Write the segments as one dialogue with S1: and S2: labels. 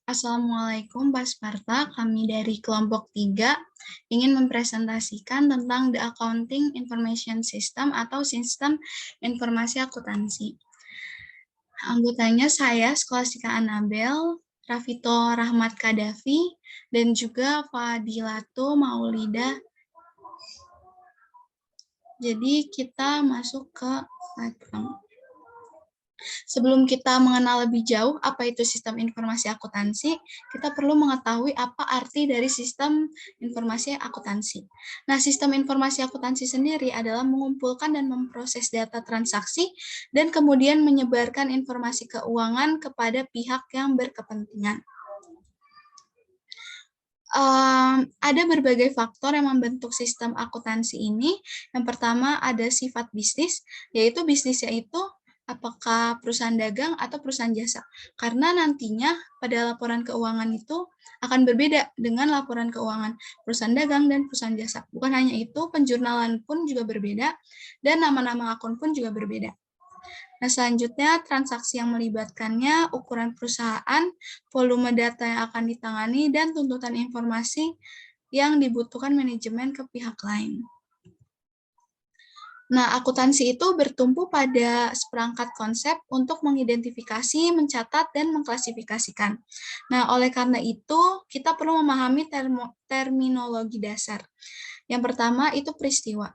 S1: Assalamualaikum Pak Sparta, kami dari kelompok 3 ingin mempresentasikan tentang The Accounting Information System atau Sistem Informasi Akuntansi. Anggotanya saya, Skolastika Anabel, Rafito Rahmat Kadafi, dan juga Fadilato Maulida. Jadi kita masuk ke platform. Sebelum kita mengenal lebih jauh apa itu sistem informasi akuntansi, kita perlu mengetahui apa arti dari sistem informasi akuntansi. Nah, sistem informasi akuntansi sendiri adalah mengumpulkan dan memproses data transaksi dan kemudian menyebarkan informasi keuangan kepada pihak yang berkepentingan. Ada berbagai faktor yang membentuk sistem akuntansi ini. Yang pertama ada sifat bisnis, yaitu bisnisnya itu apakah perusahaan dagang atau perusahaan jasa. Karena nantinya pada laporan keuangan itu akan berbeda dengan laporan keuangan perusahaan dagang dan perusahaan jasa. Bukan hanya itu, penjurnalan pun juga berbeda dan nama-nama akun pun juga berbeda. Nah, selanjutnya transaksi yang melibatkannya, ukuran perusahaan, volume data yang akan ditangani, dan tuntutan informasi yang dibutuhkan manajemen ke pihak lain. Nah, akuntansi itu bertumpu pada seperangkat konsep untuk mengidentifikasi, mencatat, dan mengklasifikasikan. Nah, oleh karena itu, kita perlu memahami terminologi dasar. Yang pertama itu peristiwa.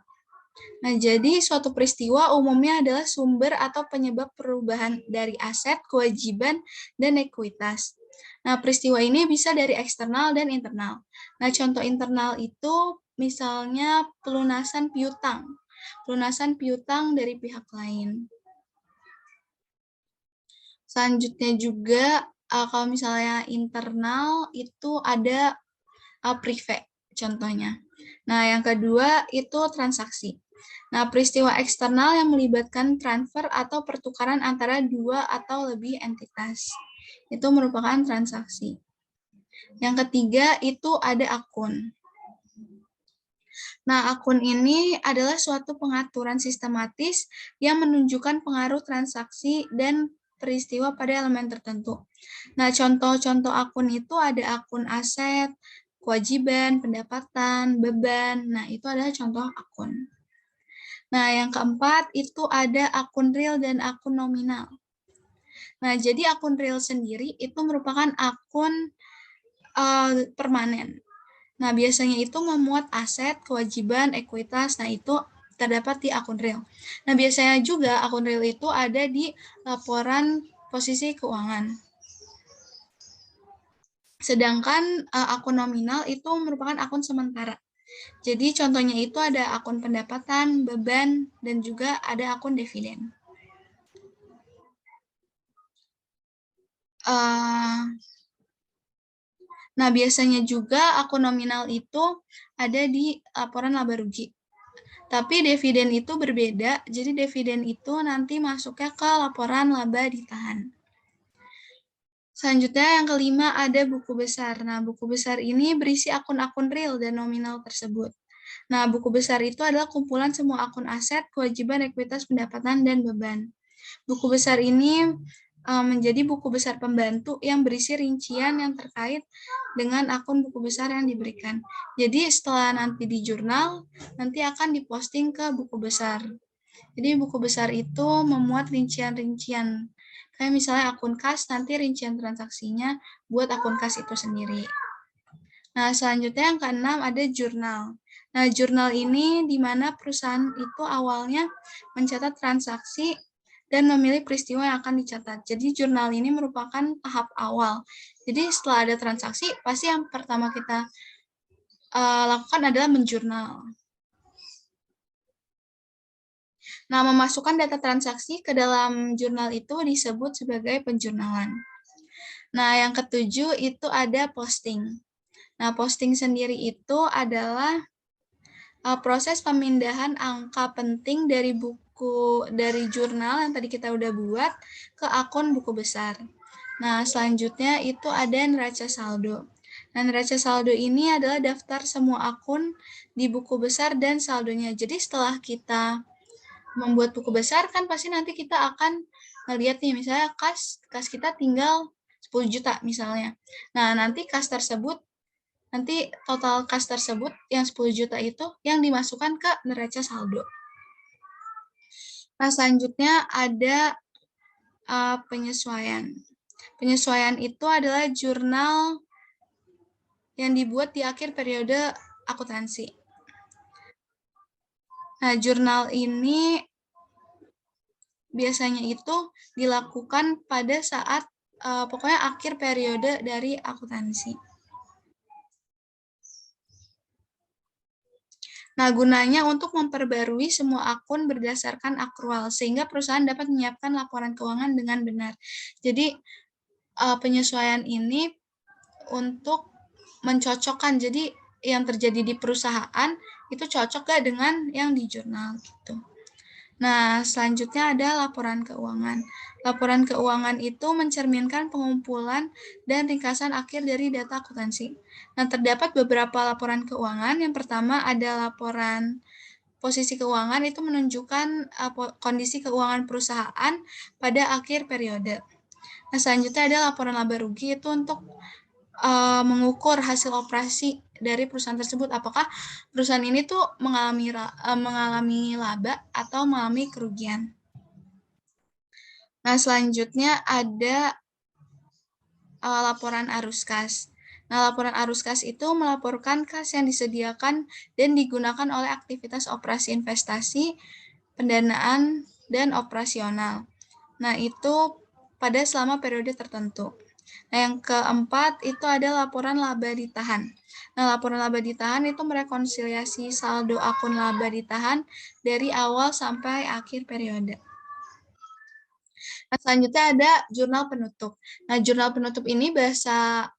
S1: Nah, jadi suatu peristiwa umumnya adalah sumber atau penyebab perubahan dari aset, kewajiban, dan ekuitas. Nah, peristiwa ini bisa dari eksternal dan internal. Nah, contoh internal itu misalnya pelunasan piutang. Pelunasan piutang dari pihak lain. Selanjutnya juga, kalau misalnya internal itu ada prive, contohnya. Nah, yang kedua itu transaksi. Nah, peristiwa eksternal yang melibatkan transfer atau pertukaran antara dua atau lebih entitas. Itu merupakan transaksi. Yang ketiga itu ada akun. Nah, akun ini adalah suatu pengaturan sistematis yang menunjukkan pengaruh transaksi dan peristiwa pada elemen tertentu. Nah, contoh-contoh akun itu ada akun aset, kewajiban, pendapatan, beban. Nah, itu adalah contoh akun. Nah, yang keempat itu ada akun real dan akun nominal. Nah, jadi akun real sendiri itu merupakan akun permanen. Nah, biasanya itu memuat aset, kewajiban, ekuitas. Nah, itu terdapat di akun real. Nah, biasanya juga akun real itu ada di laporan posisi keuangan. Sedangkan akun nominal itu merupakan akun sementara. Jadi contohnya itu ada akun pendapatan, beban, dan juga ada akun dividen. Nah, biasanya juga akun nominal itu ada di laporan laba rugi. Tapi dividen itu berbeda, jadi dividen itu nanti masuknya ke laporan laba ditahan. Selanjutnya yang kelima ada buku besar. Nah, buku besar ini berisi akun-akun real dan nominal tersebut. Nah, buku besar itu adalah kumpulan semua akun aset, kewajiban, ekuitas, pendapatan, dan beban. Buku besar ini menjadi buku besar pembantu yang berisi rincian yang terkait dengan akun buku besar yang diberikan. Jadi setelah nanti di jurnal, nanti akan diposting ke buku besar. Jadi buku besar itu memuat rincian-rincian. Kayak misalnya akun kas, nanti rincian transaksinya buat akun kas itu sendiri. Nah, selanjutnya yang keenam ada jurnal. Nah, jurnal ini di mana perusahaan itu awalnya mencatat transaksi dan memilih peristiwa yang akan dicatat. Jadi jurnal ini merupakan tahap awal. Jadi setelah ada transaksi, pasti yang pertama kita lakukan adalah menjurnal. Nah, memasukkan data transaksi ke dalam jurnal itu disebut sebagai penjurnalan. Nah, yang ketujuh itu ada posting. Nah, posting sendiri itu adalah proses pemindahan angka penting dari jurnal yang tadi kita udah buat ke akun buku besar. Nah, selanjutnya itu ada neraca saldo. Nah, neraca saldo ini adalah daftar semua akun di buku besar dan saldonya. Jadi setelah kita membuat buku besar kan pasti nanti kita akan melihat nih misalnya kas kita tinggal 10 juta misalnya. Nah, nanti total kas tersebut yang 10 juta itu yang dimasukkan ke neraca saldo. Nah, selanjutnya ada penyesuaian. Penyesuaian itu adalah jurnal yang dibuat di akhir periode akuntansi. Nah, jurnal ini biasanya itu dilakukan pada saat pokoknya akhir periode dari akuntansi. Nah, gunanya untuk memperbarui semua akun berdasarkan akrual, sehingga perusahaan dapat menyiapkan laporan keuangan dengan benar. Jadi, penyesuaian ini untuk mencocokkan, jadi yang terjadi di perusahaan itu cocok gak dengan yang di jurnal gitu. Nah, selanjutnya ada laporan keuangan. Laporan keuangan itu mencerminkan pengumpulan dan ringkasan akhir dari data akuntansi. Nah, terdapat beberapa laporan keuangan. Yang pertama ada laporan posisi keuangan, itu menunjukkan kondisi keuangan perusahaan pada akhir periode. Nah, selanjutnya ada laporan laba rugi, itu untuk mengukur hasil operasi dari perusahaan tersebut, apakah perusahaan ini tuh mengalami laba atau mengalami kerugian. Nah, selanjutnya ada laporan arus kas. Nah, laporan arus kas itu melaporkan kas yang disediakan dan digunakan oleh aktivitas operasi investasi, pendanaan, dan operasional. Nah, itu pada selama periode tertentu. Nah, yang keempat itu ada laporan laba ditahan. Nah, laporan laba ditahan itu merekonsiliasi saldo akun laba ditahan dari awal sampai akhir periode. Nah, selanjutnya ada jurnal penutup. Nah, jurnal penutup ini bahasa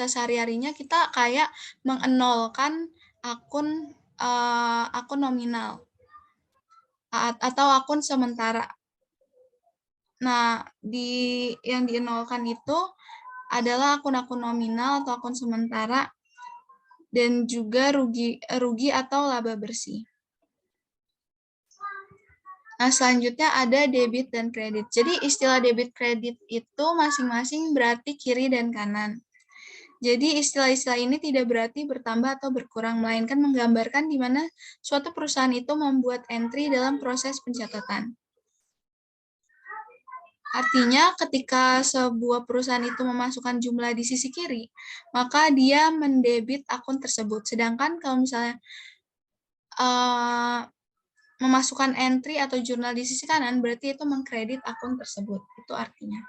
S1: sehari-harinya kita kayak mengenolkan akun nominal atau akun sementara. Nah, yang dienolkan itu adalah akun-akun nominal atau akun sementara dan juga rugi atau laba bersih. Nah, selanjutnya ada debit dan kredit. Jadi istilah debit kredit itu masing-masing berarti kiri dan kanan. Jadi istilah-istilah ini tidak berarti bertambah atau berkurang, melainkan menggambarkan di mana suatu perusahaan itu membuat entry dalam proses pencatatan. Artinya ketika sebuah perusahaan itu memasukkan jumlah di sisi kiri, maka dia mendebit akun tersebut. Sedangkan kalau misalnya memasukkan entry atau jurnal di sisi kanan, berarti itu mengkredit akun tersebut. Itu artinya.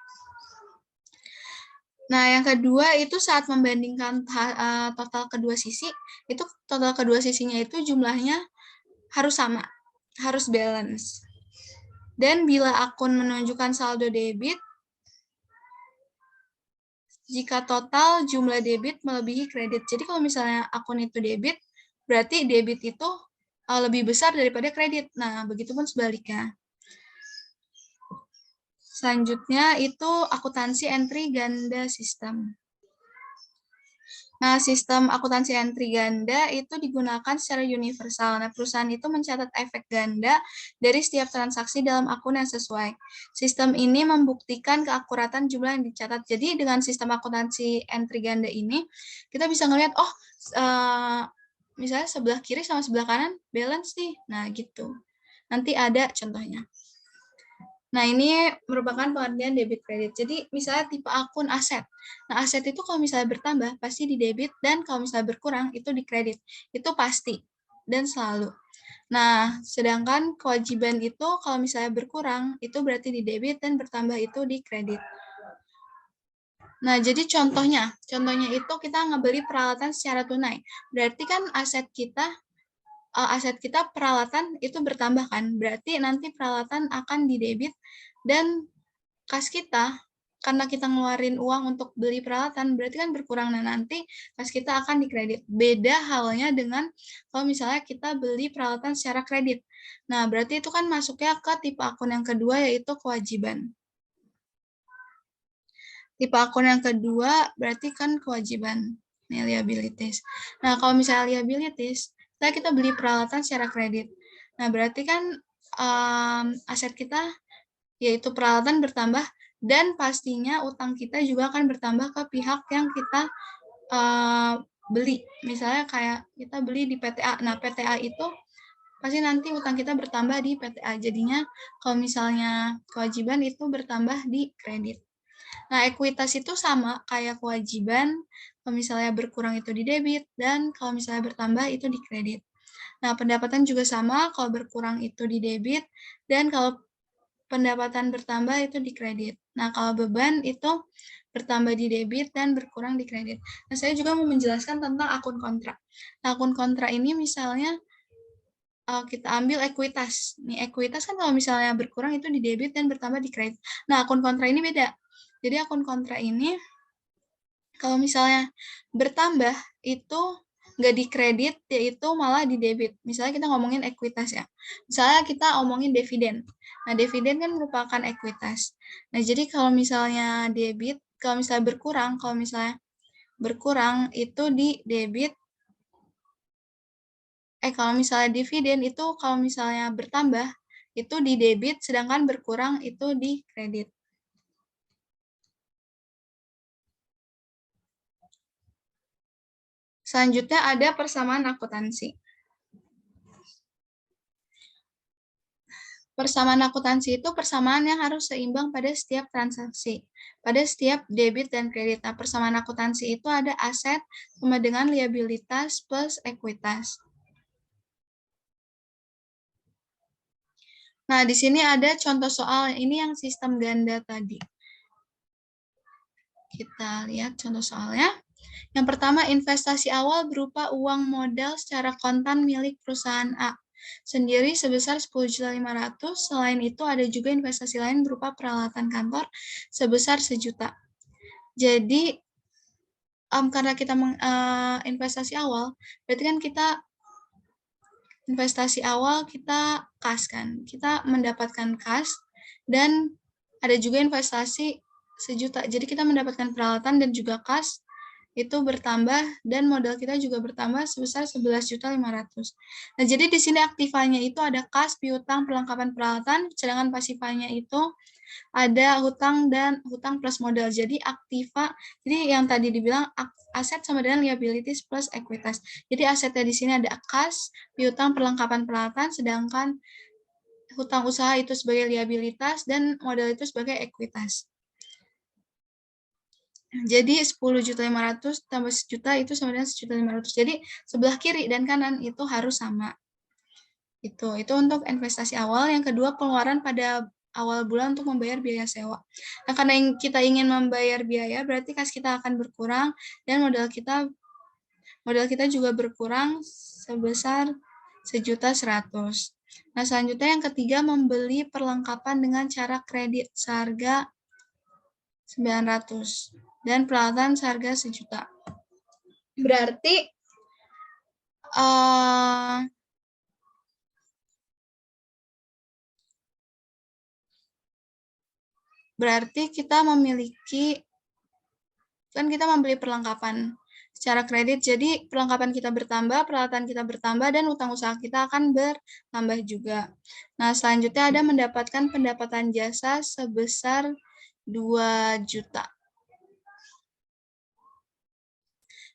S1: Nah, yang kedua itu saat membandingkan total kedua sisi, itu total kedua sisinya itu jumlahnya harus sama, harus balance. Dan bila akun menunjukkan saldo debit, jika total jumlah debit melebihi kredit. Jadi kalau misalnya akun itu debit, berarti debit itu lebih besar daripada kredit. Nah, begitupun sebaliknya. Selanjutnya itu akuntansi entry ganda sistem. Nah, sistem akuntansi entry ganda itu digunakan secara universal. Nah, perusahaan itu mencatat efek ganda dari setiap transaksi dalam akun yang sesuai. Sistem ini membuktikan keakuratan jumlah yang dicatat. Jadi, dengan sistem akuntansi entry ganda ini, kita bisa ngelihat, misalnya sebelah kiri sama sebelah kanan balance nih. Nah, gitu. Nanti ada contohnya. Nah, ini merupakan pengertian debit kredit. Jadi, misalnya tipe akun aset. Nah, aset itu kalau misalnya bertambah, pasti di debit, dan kalau misalnya berkurang, itu di kredit. Itu pasti, dan selalu. Nah, sedangkan kewajiban itu kalau misalnya berkurang, itu berarti di debit, dan bertambah itu di kredit. Nah, jadi contohnya itu kita ngebeli peralatan secara tunai. Berarti kan aset kita peralatan itu bertambah kan, berarti nanti peralatan akan didebit dan kas kita, karena kita ngeluarin uang untuk beli peralatan, berarti kan berkurang, dan nanti kas kita akan dikredit. Beda halnya dengan kalau misalnya kita beli peralatan secara kredit. Nah, berarti itu kan masuknya ke tipe akun yang kedua, yaitu kewajiban. Tipe akun yang kedua berarti kan kewajiban, nih liabilities. Nah, kalau misalnya liabilities, kita beli peralatan secara kredit. Nah, berarti kan aset kita, yaitu peralatan bertambah, Dan pastinya utang kita juga akan bertambah ke pihak yang kita beli. Misalnya kayak kita beli di PTA. Nah, PTA itu pasti nanti utang kita bertambah di PTA. Jadinya kalau misalnya kewajiban itu bertambah di kredit. Nah, ekuitas itu sama kayak kewajiban, kalau misalnya berkurang itu di debit, dan kalau misalnya bertambah itu di kredit. Nah, pendapatan juga sama, kalau berkurang itu di debit, dan kalau pendapatan bertambah itu di kredit. Nah, kalau beban itu bertambah di debit dan berkurang di kredit. Nah, saya juga mau menjelaskan tentang akun kontra. Nah, akun kontra ini misalnya kita ambil ekuitas. Nih, ekuitas kan kalau misalnya berkurang itu di debit dan bertambah di kredit. Nah, akun kontra ini beda. Jadi akun kontra ini kalau misalnya bertambah itu nggak di kredit, yaitu malah di debit. Misalnya kita ngomongin ekuitas ya. Misalnya kita ngomongin dividen. Nah, dividen kan merupakan ekuitas. Nah, jadi kalau misalnya debit, kalau misalnya berkurang itu di debit. Kalau misalnya dividen itu kalau misalnya bertambah itu di debit, sedangkan berkurang itu di kredit. Selanjutnya ada persamaan akuntansi. Persamaan akuntansi itu persamaan yang harus seimbang pada setiap transaksi, pada setiap debit dan kredit. Nah, persamaan akuntansi itu ada aset sama dengan liabilitas plus ekuitas. Nah, di sini ada contoh soal, ini yang sistem ganda tadi. Kita lihat contoh soalnya. Yang pertama, investasi awal berupa uang modal secara kontan milik perusahaan A sendiri sebesar 10.500.000. Selain itu, ada juga investasi lain berupa peralatan kantor sebesar 1 juta. Jadi, karena kita investasi awal, berarti kan kita investasi awal kita kas kan. Kita mendapatkan kas dan ada juga investasi 1 juta. Jadi kita mendapatkan peralatan dan juga kas itu bertambah dan modal kita juga bertambah sebesar 11.500.000. Nah, jadi di sini aktivanya itu ada kas, piutang, perlengkapan peralatan, sedangkan pasifanya itu ada hutang dan hutang plus modal. Jadi aktiva, jadi yang tadi dibilang aset sama dengan liabilities plus ekuitas. Jadi asetnya di sini ada kas, piutang, perlengkapan peralatan, sedangkan hutang usaha itu sebagai liabilitas dan modal itu sebagai ekuitas. Jadi 10.500.000 tambah 1 juta itu sama dengan 1.500.000. Jadi sebelah kiri dan kanan itu harus sama. Itu untuk investasi awal. Yang kedua, pengeluaran pada awal bulan untuk membayar biaya sewa. Nah, karena kita ingin membayar biaya, berarti kas kita akan berkurang dan modal kita juga berkurang sebesar 1.100.000. Nah, selanjutnya yang ketiga, membeli perlengkapan dengan cara kredit seharga 900 dan peralatan seharga 1 juta. Berarti kita memiliki, kan kita membeli perlengkapan secara kredit, jadi perlengkapan kita bertambah, peralatan kita bertambah, dan utang usaha kita akan bertambah juga. Nah, selanjutnya ada mendapatkan pendapatan jasa sebesar 2 juta.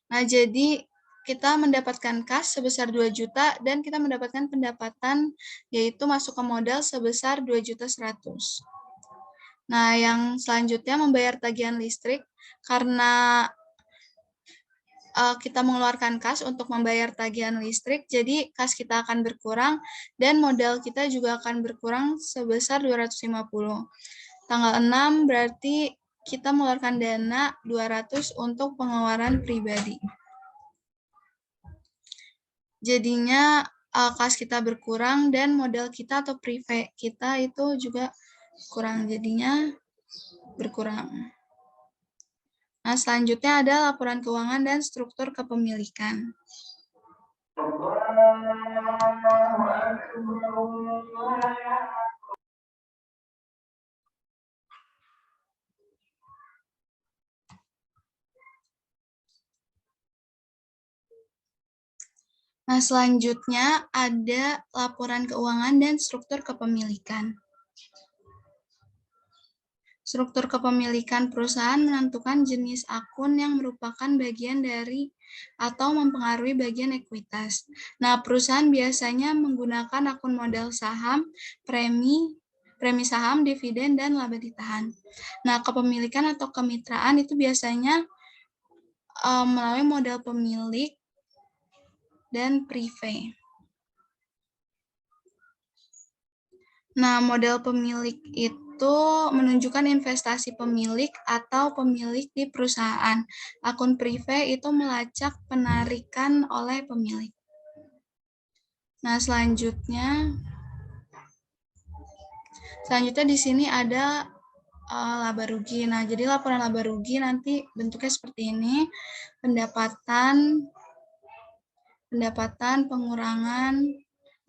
S1: Nah, jadi kita mendapatkan kas sebesar 2 juta dan kita mendapatkan pendapatan yaitu masuk ke modal sebesar 2.100.000. Nah, yang selanjutnya membayar tagihan listrik karena kita mengeluarkan kas untuk membayar tagihan listrik, jadi kas kita akan berkurang dan modal kita juga akan berkurang sebesar 250. Tanggal 6 berarti kita mengeluarkan dana 200 untuk pengeluaran pribadi. Jadinya kas kita berkurang dan modal kita atau prive kita itu juga kurang, jadinya berkurang. Nah, selanjutnya ada laporan keuangan dan struktur kepemilikan. Nah, selanjutnya ada laporan keuangan dan struktur kepemilikan. Struktur kepemilikan perusahaan menentukan jenis akun yang merupakan bagian dari atau mempengaruhi bagian ekuitas. Nah, perusahaan biasanya menggunakan akun modal saham, premi saham, dividen, dan laba ditahan. Nah, kepemilikan atau kemitraan itu biasanya melalui modal pemilik dan prive. Nah, model pemilik itu menunjukkan investasi pemilik atau pemilik di perusahaan. Akun prive itu melacak penarikan oleh pemilik. Nah, selanjutnya di sini ada laba rugi. Nah, jadi laporan laba rugi nanti bentuknya seperti ini. Pendapatan,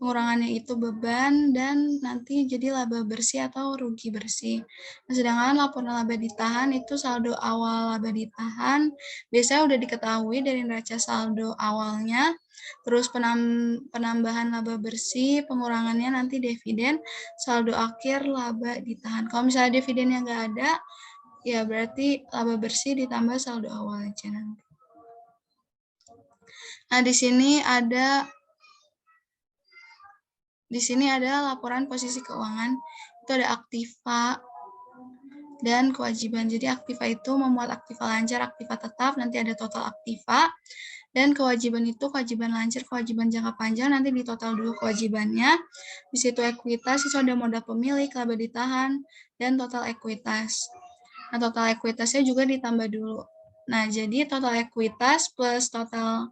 S1: pengurangannya itu beban, dan nanti jadi laba bersih atau rugi bersih. Nah, sedangkan laporan laba ditahan itu saldo awal laba ditahan, biasanya udah diketahui dari neraca saldo awalnya, terus penambahan laba bersih, pengurangannya nanti dividen, saldo akhir laba ditahan. Kalau misalnya dividennya nggak ada, ya berarti laba bersih ditambah saldo awal aja nanti. Nah, di sini ada laporan posisi keuangan. Itu ada aktiva dan kewajiban. Jadi aktiva itu memuat aktiva lancar, aktiva tetap, nanti ada total aktiva. Dan kewajiban itu kewajiban lancar, kewajiban jangka panjang, nanti di total dulu kewajibannya. Di situ ekuitas, itu ada modal pemilik, laba ditahan, dan total ekuitas. Nah, total ekuitasnya juga ditambah dulu. Nah, jadi total ekuitas plus total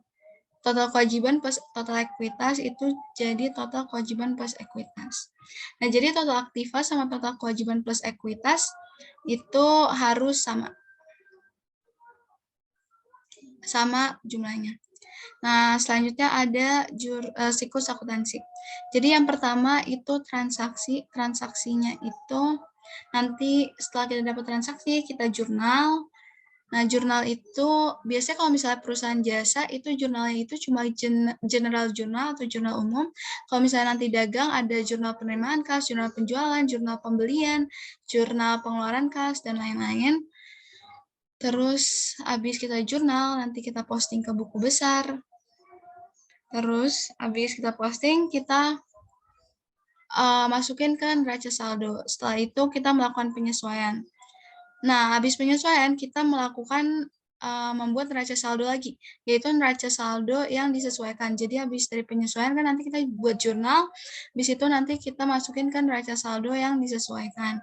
S1: kewajiban plus total ekuitas itu jadi total kewajiban plus ekuitas. Nah, jadi total aktiva sama total kewajiban plus ekuitas itu harus sama jumlahnya. Nah, selanjutnya ada siklus akuntansi. Jadi yang pertama itu transaksinya itu nanti setelah kita dapat transaksi, kita jurnal. Nah, jurnal itu biasanya kalau misalnya perusahaan jasa itu jurnalnya itu cuma general jurnal atau jurnal umum. Kalau misalnya nanti dagang ada jurnal penerimaan kas, jurnal penjualan, jurnal pembelian, jurnal pengeluaran kas, dan lain-lain. Terus habis kita jurnal, nanti kita posting ke buku besar. Terus habis kita posting, kita masukin ke neraca saldo. Setelah itu kita melakukan penyesuaian. Nah, habis penyesuaian, kita melakukan membuat neraca saldo lagi, yaitu neraca saldo yang disesuaikan. Jadi, habis dari penyesuaian, kan nanti kita buat jurnal, habis itu nanti kita masukin ke neraca saldo yang disesuaikan.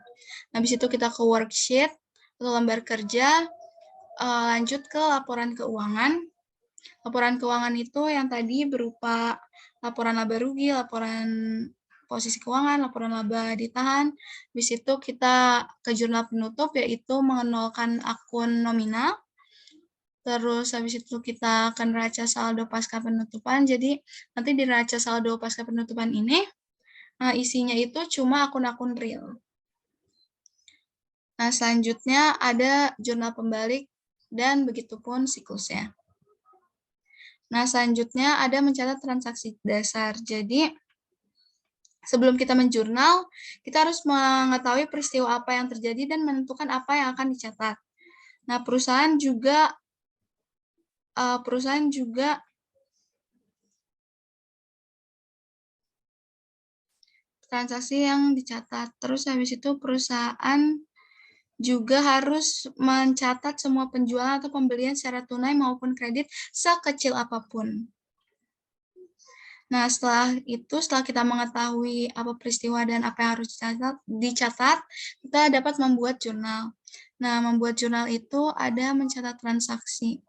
S1: Habis itu kita ke worksheet atau lembar kerja, lanjut ke laporan keuangan. Laporan keuangan itu yang tadi berupa laporan laba rugi, laporan posisi keuangan, laporan laba ditahan. Habis itu kita ke jurnal penutup, yaitu mengenolkan akun nominal. Terus habis itu kita ke neraca saldo pasca penutupan. Jadi nanti di neraca saldo pasca penutupan ini isinya itu cuma akun-akun real. Nah, selanjutnya ada jurnal pembalik dan begitupun siklusnya. Nah, selanjutnya ada mencatat transaksi dasar. Jadi, sebelum kita menjurnal, kita harus mengetahui peristiwa apa yang terjadi dan menentukan apa yang akan dicatat. Nah, perusahaan juga transaksi yang dicatat. Terus habis itu perusahaan juga harus mencatat semua penjualan atau pembelian secara tunai maupun kredit sekecil apapun. Nah, setelah kita mengetahui apa peristiwa dan apa yang harus dicatat, kita dapat membuat jurnal. Nah, membuat jurnal itu ada mencatat transaksi.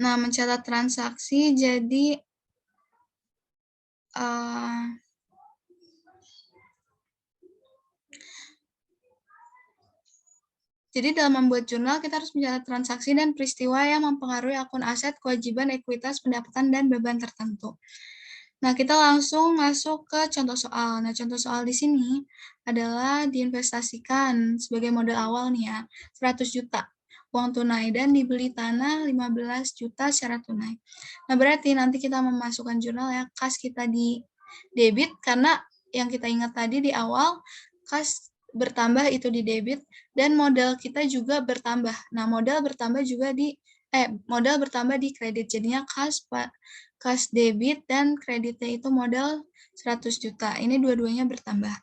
S1: Nah, mencatat transaksi jadi dalam membuat jurnal, kita harus mencatat transaksi dan peristiwa yang mempengaruhi akun aset, kewajiban, ekuitas, pendapatan, dan beban tertentu. Nah, kita langsung masuk ke contoh soal. Nah, contoh soal di sini adalah diinvestasikan sebagai modal awal nih ya, 100 juta uang tunai dan dibeli tanah 15 juta secara tunai. Nah, berarti nanti kita memasukkan jurnal ya, kas kita di debit karena yang kita ingat tadi di awal, kas bertambah itu di debit, dan modal kita juga bertambah. Nah, modal bertambah di kredit. Jadinya kas debit dan kreditnya itu modal 100 juta. Ini dua-duanya bertambah.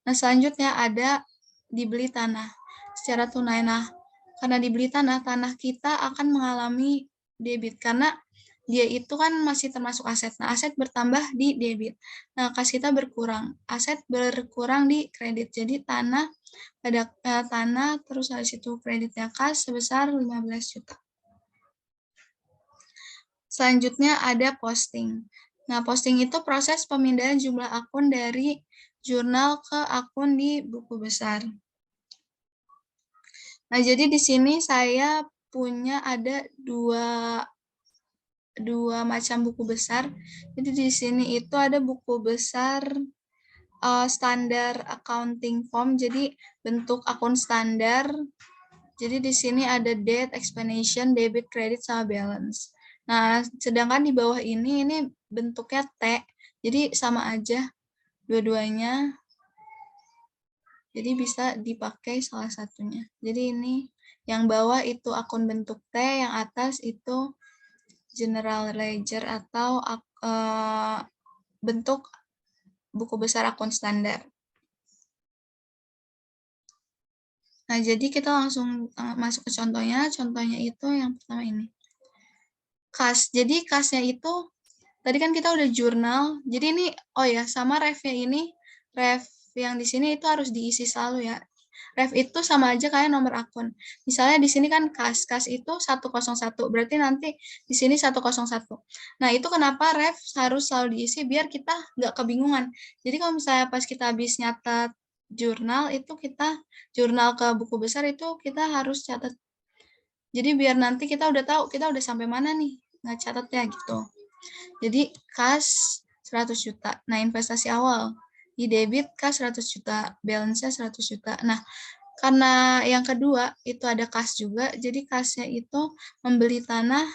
S1: Nah, selanjutnya ada dibeli tanah secara tunai. Nah, karena dibeli tanah kita akan mengalami debit karena dia itu kan masih termasuk aset. Nah, aset bertambah di debit. Nah, kas kita berkurang. Aset berkurang di kredit. Jadi tanah terus habis itu kreditnya kas sebesar 15 juta. Selanjutnya ada posting. Nah, posting itu proses pemindahan jumlah akun dari jurnal ke akun di buku besar. Nah, jadi di sini saya punya ada dua macam buku besar. Jadi di sini itu ada buku besar standar accounting form, jadi bentuk akun standar. Jadi di sini ada date, explanation, debit, credit, sama balance. Nah, sedangkan di bawah ini bentuknya T, jadi sama aja dua-duanya. Jadi bisa dipakai salah satunya. Jadi ini yang bawah itu akun bentuk T, yang atas itu general ledger atau bentuk buku besar akun standar. Nah, jadi kita langsung masuk ke contohnya. Contohnya itu yang pertama ini. Kas. Jadi kasnya itu, tadi kan kita udah jurnal. Jadi ini, sama refnya ini, ref yang di sini itu harus diisi selalu ya. Ref itu sama aja kayak nomor akun. Misalnya di sini kan kas itu 101, berarti nanti di sini 101. Nah, itu kenapa ref harus selalu diisi biar kita nggak kebingungan. Jadi kalau misalnya pas kita habis nyatet jurnal itu jurnal ke buku besar itu kita harus catat. Jadi biar nanti kita udah tahu kita udah sampai mana nih ngecatatnya gitu. Jadi kas 100 juta. Nah, investasi awal di debit kas 100 juta, balance-nya 100 juta. Nah, karena yang kedua itu ada kas juga, jadi kasnya itu membeli tanah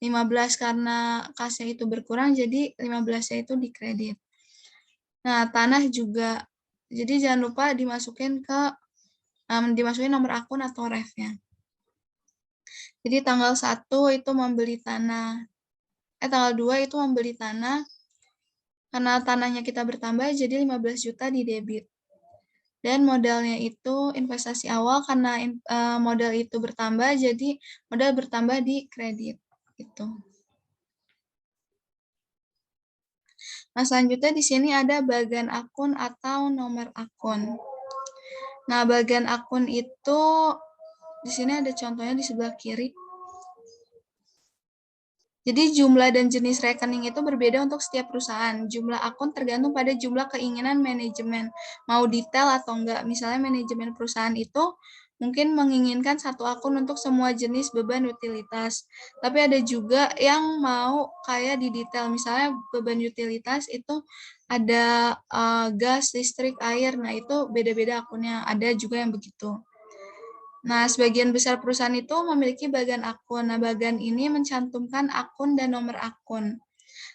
S1: 15 karena kasnya itu berkurang, jadi 15-nya itu dikredit. Nah, tanah juga, jadi jangan lupa dimasukin nomor akun atau refnya. Jadi tanggal 1 itu membeli tanah, tanggal 2 itu membeli tanah, karena tanahnya kita bertambah, jadi 15 juta di debit. Dan modalnya itu investasi awal, karena modal itu bertambah, jadi modal bertambah di kredit. Gitu. Nah, selanjutnya di sini ada bagian akun atau nomor akun. Nah, bagian akun itu di sini ada contohnya di sebelah kiri. Jadi jumlah dan jenis rekening itu berbeda untuk setiap perusahaan. Jumlah akun tergantung pada jumlah keinginan manajemen. Mau detail atau enggak. Misalnya manajemen perusahaan itu mungkin menginginkan satu akun untuk semua jenis beban utilitas. Tapi ada juga yang mau kayak di detail. Misalnya beban utilitas itu ada gas, listrik, air. Nah, itu beda-beda akunnya. Ada juga yang begitu. Nah, sebagian besar perusahaan itu memiliki bagian akun. Nah, bagian ini mencantumkan akun dan nomor akun.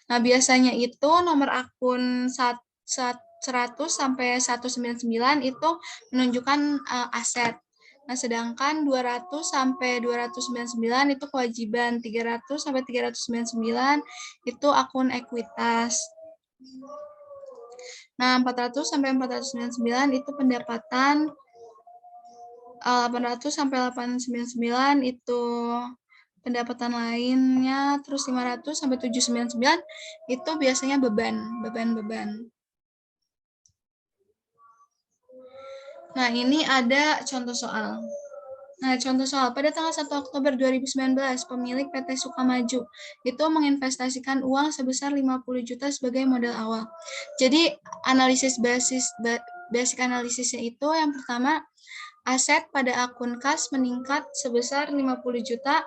S1: Nah, biasanya itu nomor akun 100 sampai 199 itu menunjukkan aset. Nah, sedangkan 200 sampai 299 itu kewajiban, 300 sampai 399 itu akun ekuitas. Nah, 400 sampai 499 itu pendapatan, 800 sampai 899 itu pendapatan lainnya, terus 500 sampai 799 itu biasanya beban. Nah, ini ada contoh soal. Nah, contoh soal, pada tanggal 1 Oktober 2019, pemilik PT Sukamaju itu menginvestasikan uang sebesar 50 juta sebagai modal awal. Jadi, basic analisisnya itu yang pertama, aset pada akun kas meningkat sebesar 50 juta,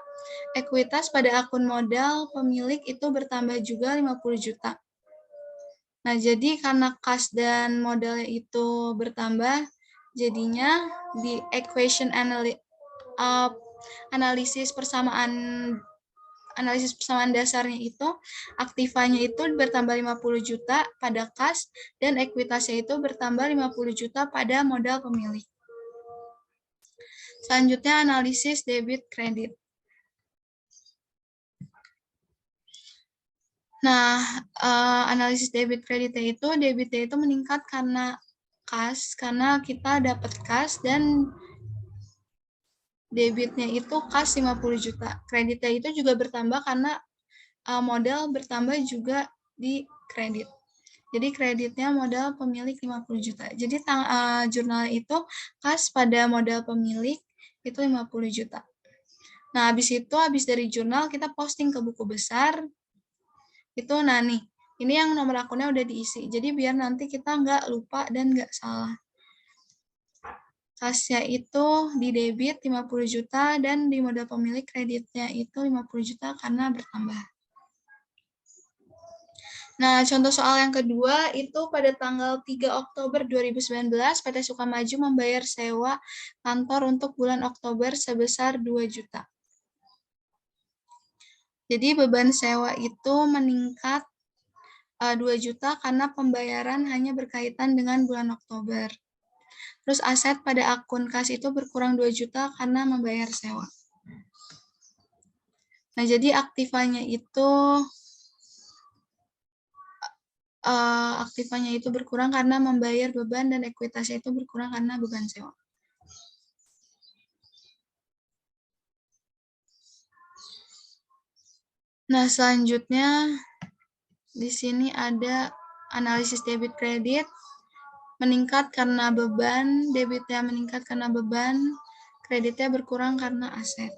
S1: ekuitas pada akun modal pemilik itu bertambah juga 50 juta. Nah, jadi karena kas dan modalnya itu bertambah, jadinya di equation analisis persamaan analisis persamaan dasarnya itu aktivanya itu bertambah 50 juta pada kas dan ekuitasnya itu bertambah 50 juta pada modal pemilik. Selanjutnya analisis debit kredit. Nah, analisis debit kreditnya itu debitnya itu meningkat karena kas, karena kita dapat kas dan debitnya itu kas 50 juta. Kreditnya itu juga bertambah karena modal bertambah juga di kredit. Jadi kreditnya modal pemilik 50 juta. Jadi jurnal itu kas pada modal pemilik itu 50 juta. Nah, habis dari jurnal kita posting ke buku besar. Itu nah nih, ini yang nomor akunnya udah diisi. Jadi biar nanti kita nggak lupa dan nggak salah. Kasnya itu di debit 50 juta dan di modal pemilik kreditnya itu 50 juta karena bertambah. Nah, contoh soal yang kedua itu pada tanggal 3 Oktober 2019 PT Sukamaju membayar sewa kantor untuk bulan Oktober sebesar 2 juta. Jadi beban sewa itu meningkat 2 juta karena pembayaran hanya berkaitan dengan bulan Oktober. Terus aset pada akun kas itu berkurang 2 juta karena membayar sewa. Nah, jadi aktivanya itu berkurang karena membayar beban dan ekuitasnya itu berkurang karena beban sewa. Nah, selanjutnya di sini ada analisis debit kredit meningkat karena beban, debitnya meningkat karena beban, kreditnya berkurang karena aset.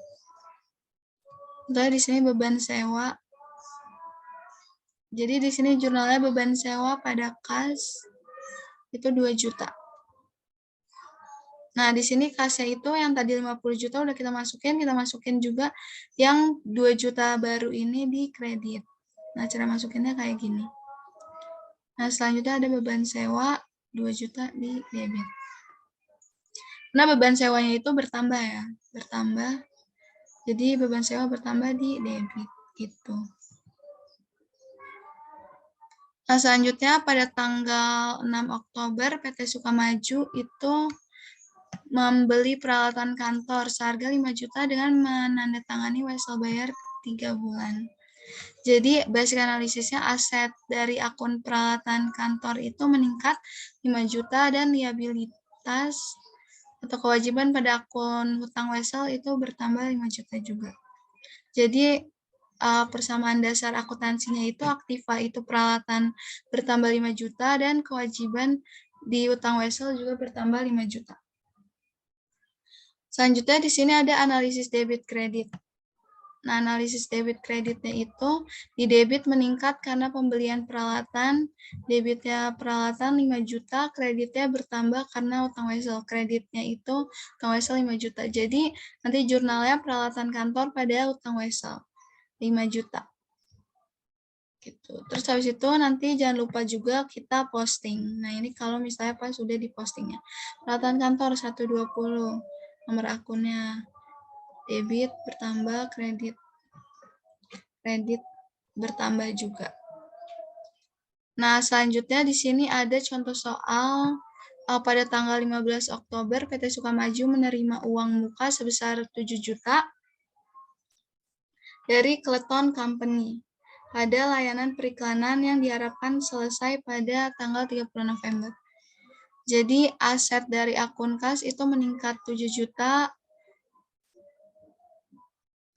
S1: Contohnya di sini beban sewa. Jadi di sini jurnalnya beban sewa pada kas itu 2 juta. Nah, di sini kasnya itu yang tadi 50 juta udah kita masukin juga yang 2 juta baru ini di kredit. Nah, cara masukinnya kayak gini. Nah, selanjutnya ada beban sewa 2 juta di debit. Nah, beban sewanya itu bertambah ya, bertambah. Jadi beban sewa bertambah di debit gitu. Nah, selanjutnya pada tanggal 6 Oktober PT Sukamaju itu membeli peralatan kantor seharga 5 juta dengan menandatangani wesel bayar 3 bulan. Jadi basic analisisnya aset dari akun peralatan kantor itu meningkat 5 juta dan liabilitas atau kewajiban pada akun hutang wesel itu bertambah 5 juta juga. Jadi persamaan dasar akuntansinya itu aktiva itu peralatan bertambah 5 juta dan kewajiban di hutang wesel juga bertambah 5 juta. Selanjutnya di sini ada analisis debit kredit. Nah, analisis debit kreditnya itu di debit meningkat karena pembelian peralatan, debitnya peralatan 5 juta, kreditnya bertambah karena utang wesel. Kreditnya itu utang wesel 5 juta. Jadi nanti jurnalnya peralatan kantor pada utang wesel 5 juta. Gitu. Terus habis itu nanti jangan lupa juga kita posting. Nah, ini kalau misalnya pas sudah di postingnya. Peralatan kantor 120, nomor akunnya. Debit bertambah, kredit bertambah juga. Nah, selanjutnya di sini ada contoh soal pada tanggal 15 Oktober PT Sukamaju menerima uang muka sebesar 7 juta dari Kleton Company pada layanan periklanan yang diharapkan selesai pada tanggal 30 November. Jadi aset dari akun kas itu meningkat 7 juta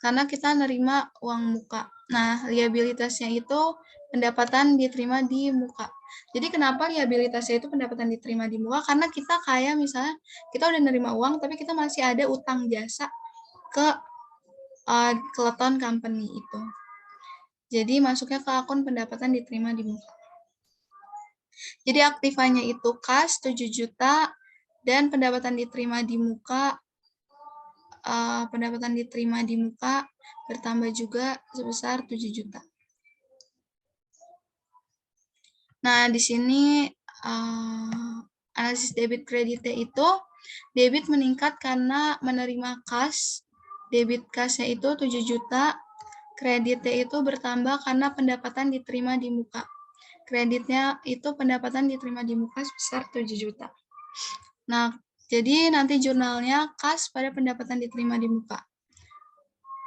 S1: karena kita nerima uang muka. Nah, liabilitasnya itu pendapatan diterima di muka. Jadi kenapa liabilitasnya itu pendapatan diterima di muka? Karena kita kayak misalnya kita udah nerima uang tapi kita masih ada utang jasa ke Kleton Company itu. Jadi masuknya ke akun pendapatan diterima di muka. Jadi aktivanya itu kas 7 juta dan pendapatan diterima di muka bertambah juga sebesar 7 juta. Nah, di sini analisis debit kreditnya itu debit meningkat karena menerima kas. Debit kasnya itu 7 juta, Kreditnya itu bertambah karena pendapatan diterima di muka. Kreditnya itu pendapatan diterima di muka sebesar 7 juta. Nah, jadi nanti jurnalnya kas pada pendapatan diterima di muka.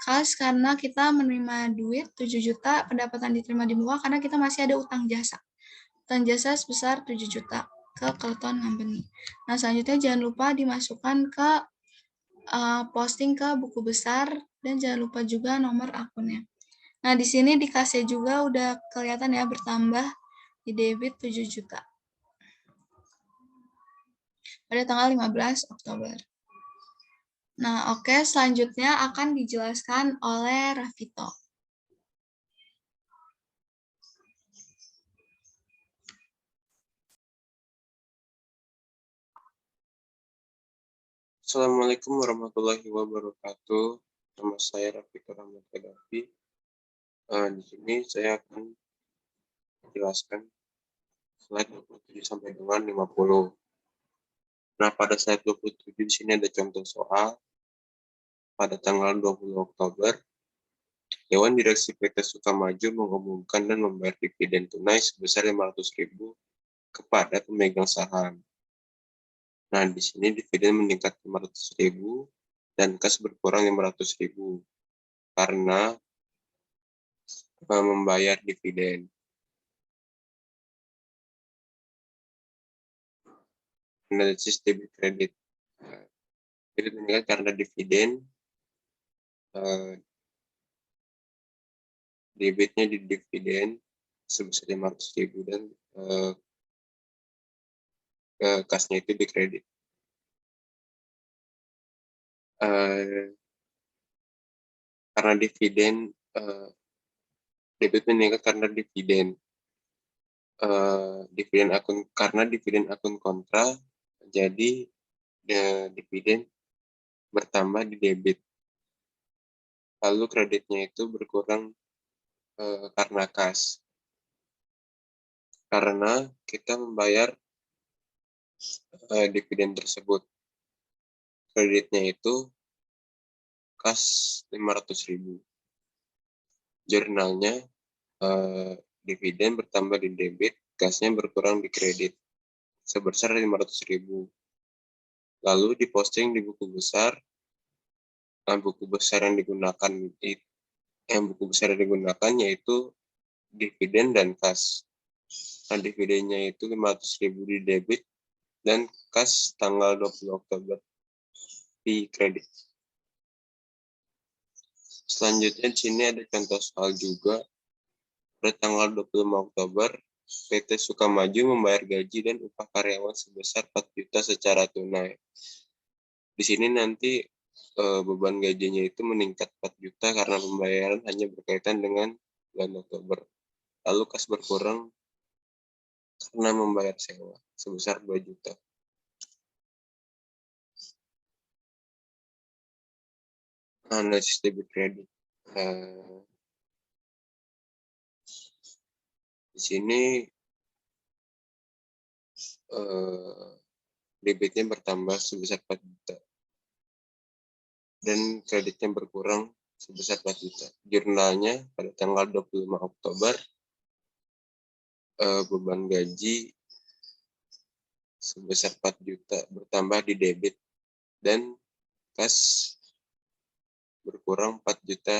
S1: Kas karena kita menerima duit 7 juta, pendapatan diterima di muka karena kita masih ada utang jasa. Utang jasa sebesar 7 juta ke Carlton Company. Nah, selanjutnya jangan lupa dimasukkan ke posting ke buku besar dan jangan lupa juga nomor akunnya. Nah, di sini dikasih juga udah kelihatan ya bertambah di debit 7 juta pada tanggal 15 Oktober. Nah, oke, selanjutnya akan dijelaskan oleh Rafito.
S2: Assalamualaikum warahmatullahi wabarakatuh. Nama saya Rafito Rahmat Kadafi. Di sini saya akan menjelaskan slide 27 sampai dengan 50. Nah, pada slide 27 di sini ada contoh soal. Pada tanggal 20 Oktober, Dewan Direksi PT Sukamaju mengumumkan dan membayar dividen tunai sebesar 500.000 kepada pemegang saham. Nah, di sini dividen meningkat 500.000 dan kas berkurang 500.000 karena membayar dividen. Analisis debit kredit. Kredit meningkat karena dividen, debitnya di dividen sebesar 500.000 dan kasnya itu di kredit. Karena dividen, debit meningkat karena dividen. Dividen akun kontra, jadi dividen bertambah di debit. Lalu kreditnya itu berkurang karena kas. Karena kita membayar dividen tersebut. Kreditnya itu kas 500.000. Jurnalnya dividen bertambah di debit, kasnya berkurang di kredit sebesar 500.000. Lalu diposting di buku besar. Nah, buku besar yang digunakan yaitu dividen dan kas. Nah, dividennya itu 500.000 di debit dan kas tanggal 20 Oktober di kredit. Selanjutnya di sini ada contoh soal juga. Pada tanggal 25 Oktober, PT Sukamaju membayar gaji dan upah karyawan sebesar 4 juta secara tunai. Di sini nanti beban gajinya itu meningkat 4 juta karena pembayaran hanya berkaitan dengan bulan Oktober. Lalu kas berkurang karena membayar sewa sebesar 2 juta. Analisis debit kredit. Di sini debitnya bertambah sebesar 4 juta dan kreditnya berkurang sebesar 4 juta. Jurnalnya pada tanggal 25 Oktober beban gaji sebesar 4 juta bertambah di debit dan kas berkurang 4 juta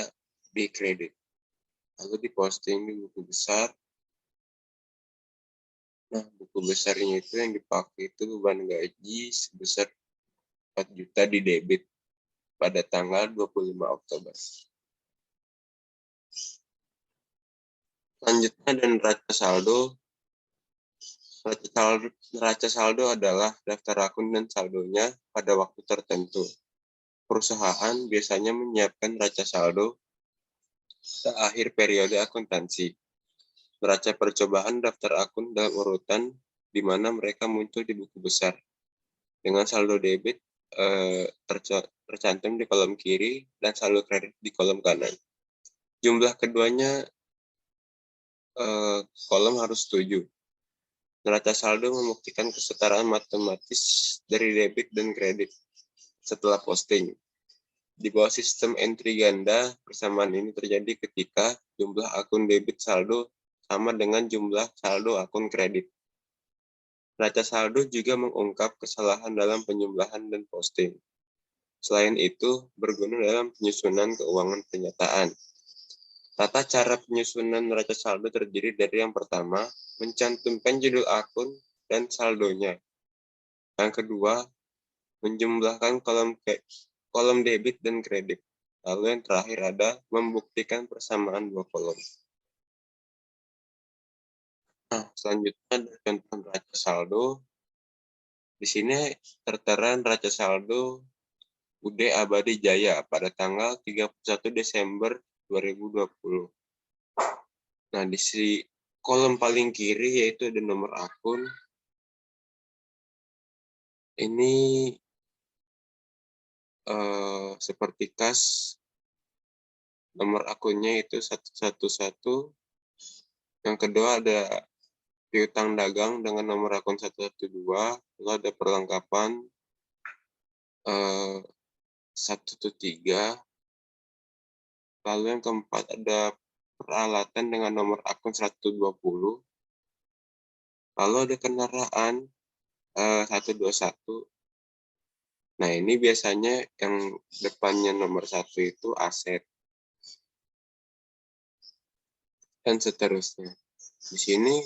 S2: di kredit. Lalu diposting di buku besar. Nah, buku besarnya itu yang dipakai itu beban gaji sebesar 4 juta di debit pada tanggal 25 Oktober. Selanjutnya ada neraca saldo. Neraca saldo adalah daftar akun dan saldonya pada waktu tertentu. Perusahaan biasanya menyiapkan neraca saldo pada akhir periode akuntansi. Neraca percobaan daftar akun dalam urutan di mana mereka muncul di buku besar. Dengan saldo debit tercantum di kolom kiri dan saldo kredit di kolom kanan. Jumlah keduanya kolom harus setuju. Neraca saldo membuktikan kesetaraan matematis dari debit dan kredit setelah posting. Di bawah sistem entry ganda, persamaan ini terjadi ketika jumlah akun debit saldo sama dengan jumlah saldo akun kredit. Neraca saldo juga mengungkap kesalahan dalam penjumlahan dan posting. Selain itu, berguna dalam penyusunan keuangan pernyataan. Tata cara penyusunan neraca saldo terdiri dari yang pertama, mencantumkan judul akun dan saldonya. Yang kedua, menjumlahkan kolom debit dan kredit. Lalu yang terakhir ada membuktikan persamaan dua kolom. Nah, selanjutnya ada contoh neraca saldo. Di sini tertera neraca saldo UD Abadi Jaya pada tanggal 31 Desember 2020. Nah, di kolom paling kiri yaitu ada nomor akun. Ini seperti kas, nomor akunnya itu 111. Yang kedua ada piutang dagang dengan nomor akun 112. Lalu ada perlengkapan 113. Lalu yang keempat ada peralatan dengan nomor akun 120. Lalu ada kendaraan 121. Nah, ini biasanya yang depannya nomor 1 itu aset. Dan seterusnya. Di sini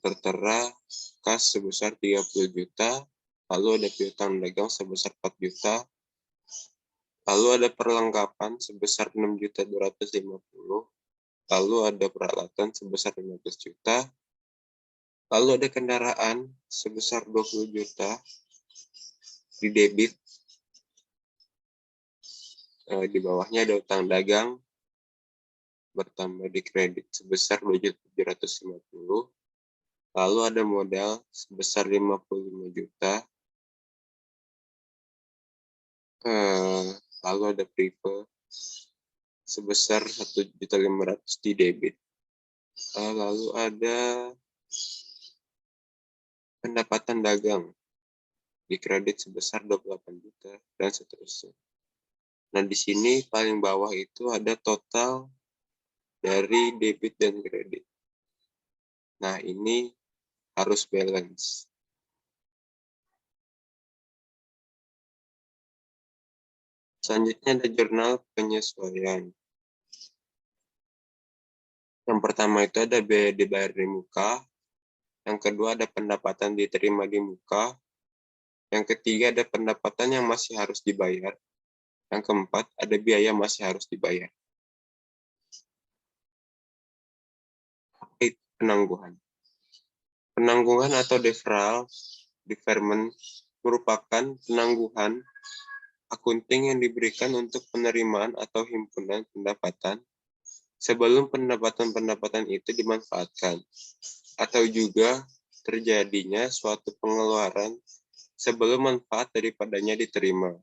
S2: tertera kas sebesar 30 juta, lalu ada piutang dagang sebesar 4 juta, lalu ada perlengkapan sebesar 6.250, lalu ada peralatan sebesar 15 juta, lalu ada kendaraan sebesar 20 juta di debit, di bawahnya ada utang dagang bertambah di kredit sebesar 2.750, lalu ada modal sebesar 55 juta, lalu ada prepaid sebesar 1.500.000 di debit, lalu ada pendapatan dagang di kredit sebesar 28 juta, dan seterusnya. Nah, di sini paling bawah itu ada total dari debit dan kredit. Nah, ini harus balance. Selanjutnya ada jurnal penyesuaian. Yang pertama itu ada biaya dibayar di muka. Yang kedua ada pendapatan diterima di muka. Yang ketiga ada pendapatan yang masih harus dibayar. Yang keempat ada biaya masih harus dibayar. Penangguhan. Penangguhan atau deferment merupakan penangguhan akunting yang diberikan untuk penerimaan atau himpunan pendapatan sebelum pendapatan-pendapatan itu dimanfaatkan, atau juga terjadinya suatu pengeluaran sebelum manfaat daripadanya diterima.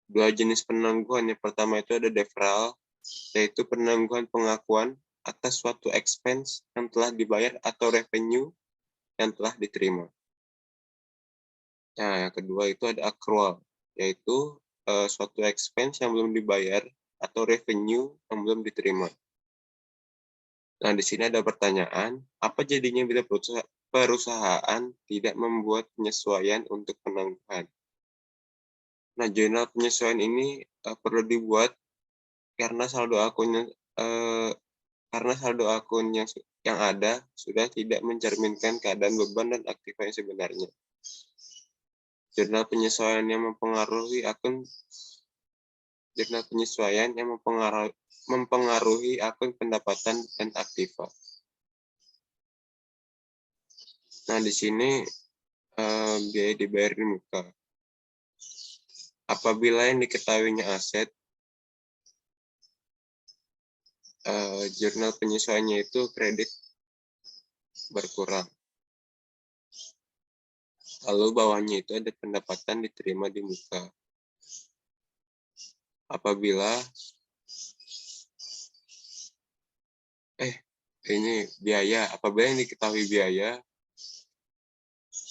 S2: Dua jenis penangguhan. Yang pertama itu ada deferral, yaitu penangguhan pengakuan atas suatu expense yang telah dibayar atau revenue yang telah diterima. Nah, yang kedua itu ada accrual, yaitu suatu expense yang belum dibayar atau revenue yang belum diterima. Nah, di sini ada pertanyaan, apa jadinya bila perusahaan tidak membuat penyesuaian untuk penangguhan? Nah, jurnal penyesuaian ini perlu dibuat karena saldo akun yang ada sudah tidak mencerminkan keadaan beban dan aktiva yang sebenarnya. Jurnal penyesuaian yang mempengaruhi akun pendapatan dan aktiva. Nah, di sini biaya dibayar di muka. Apabila yang diketahuinya aset, jurnal penyesuaiannya itu kredit berkurang. Lalu bawahnya itu ada pendapatan diterima di muka. Apabila apabila yang diketahui biaya,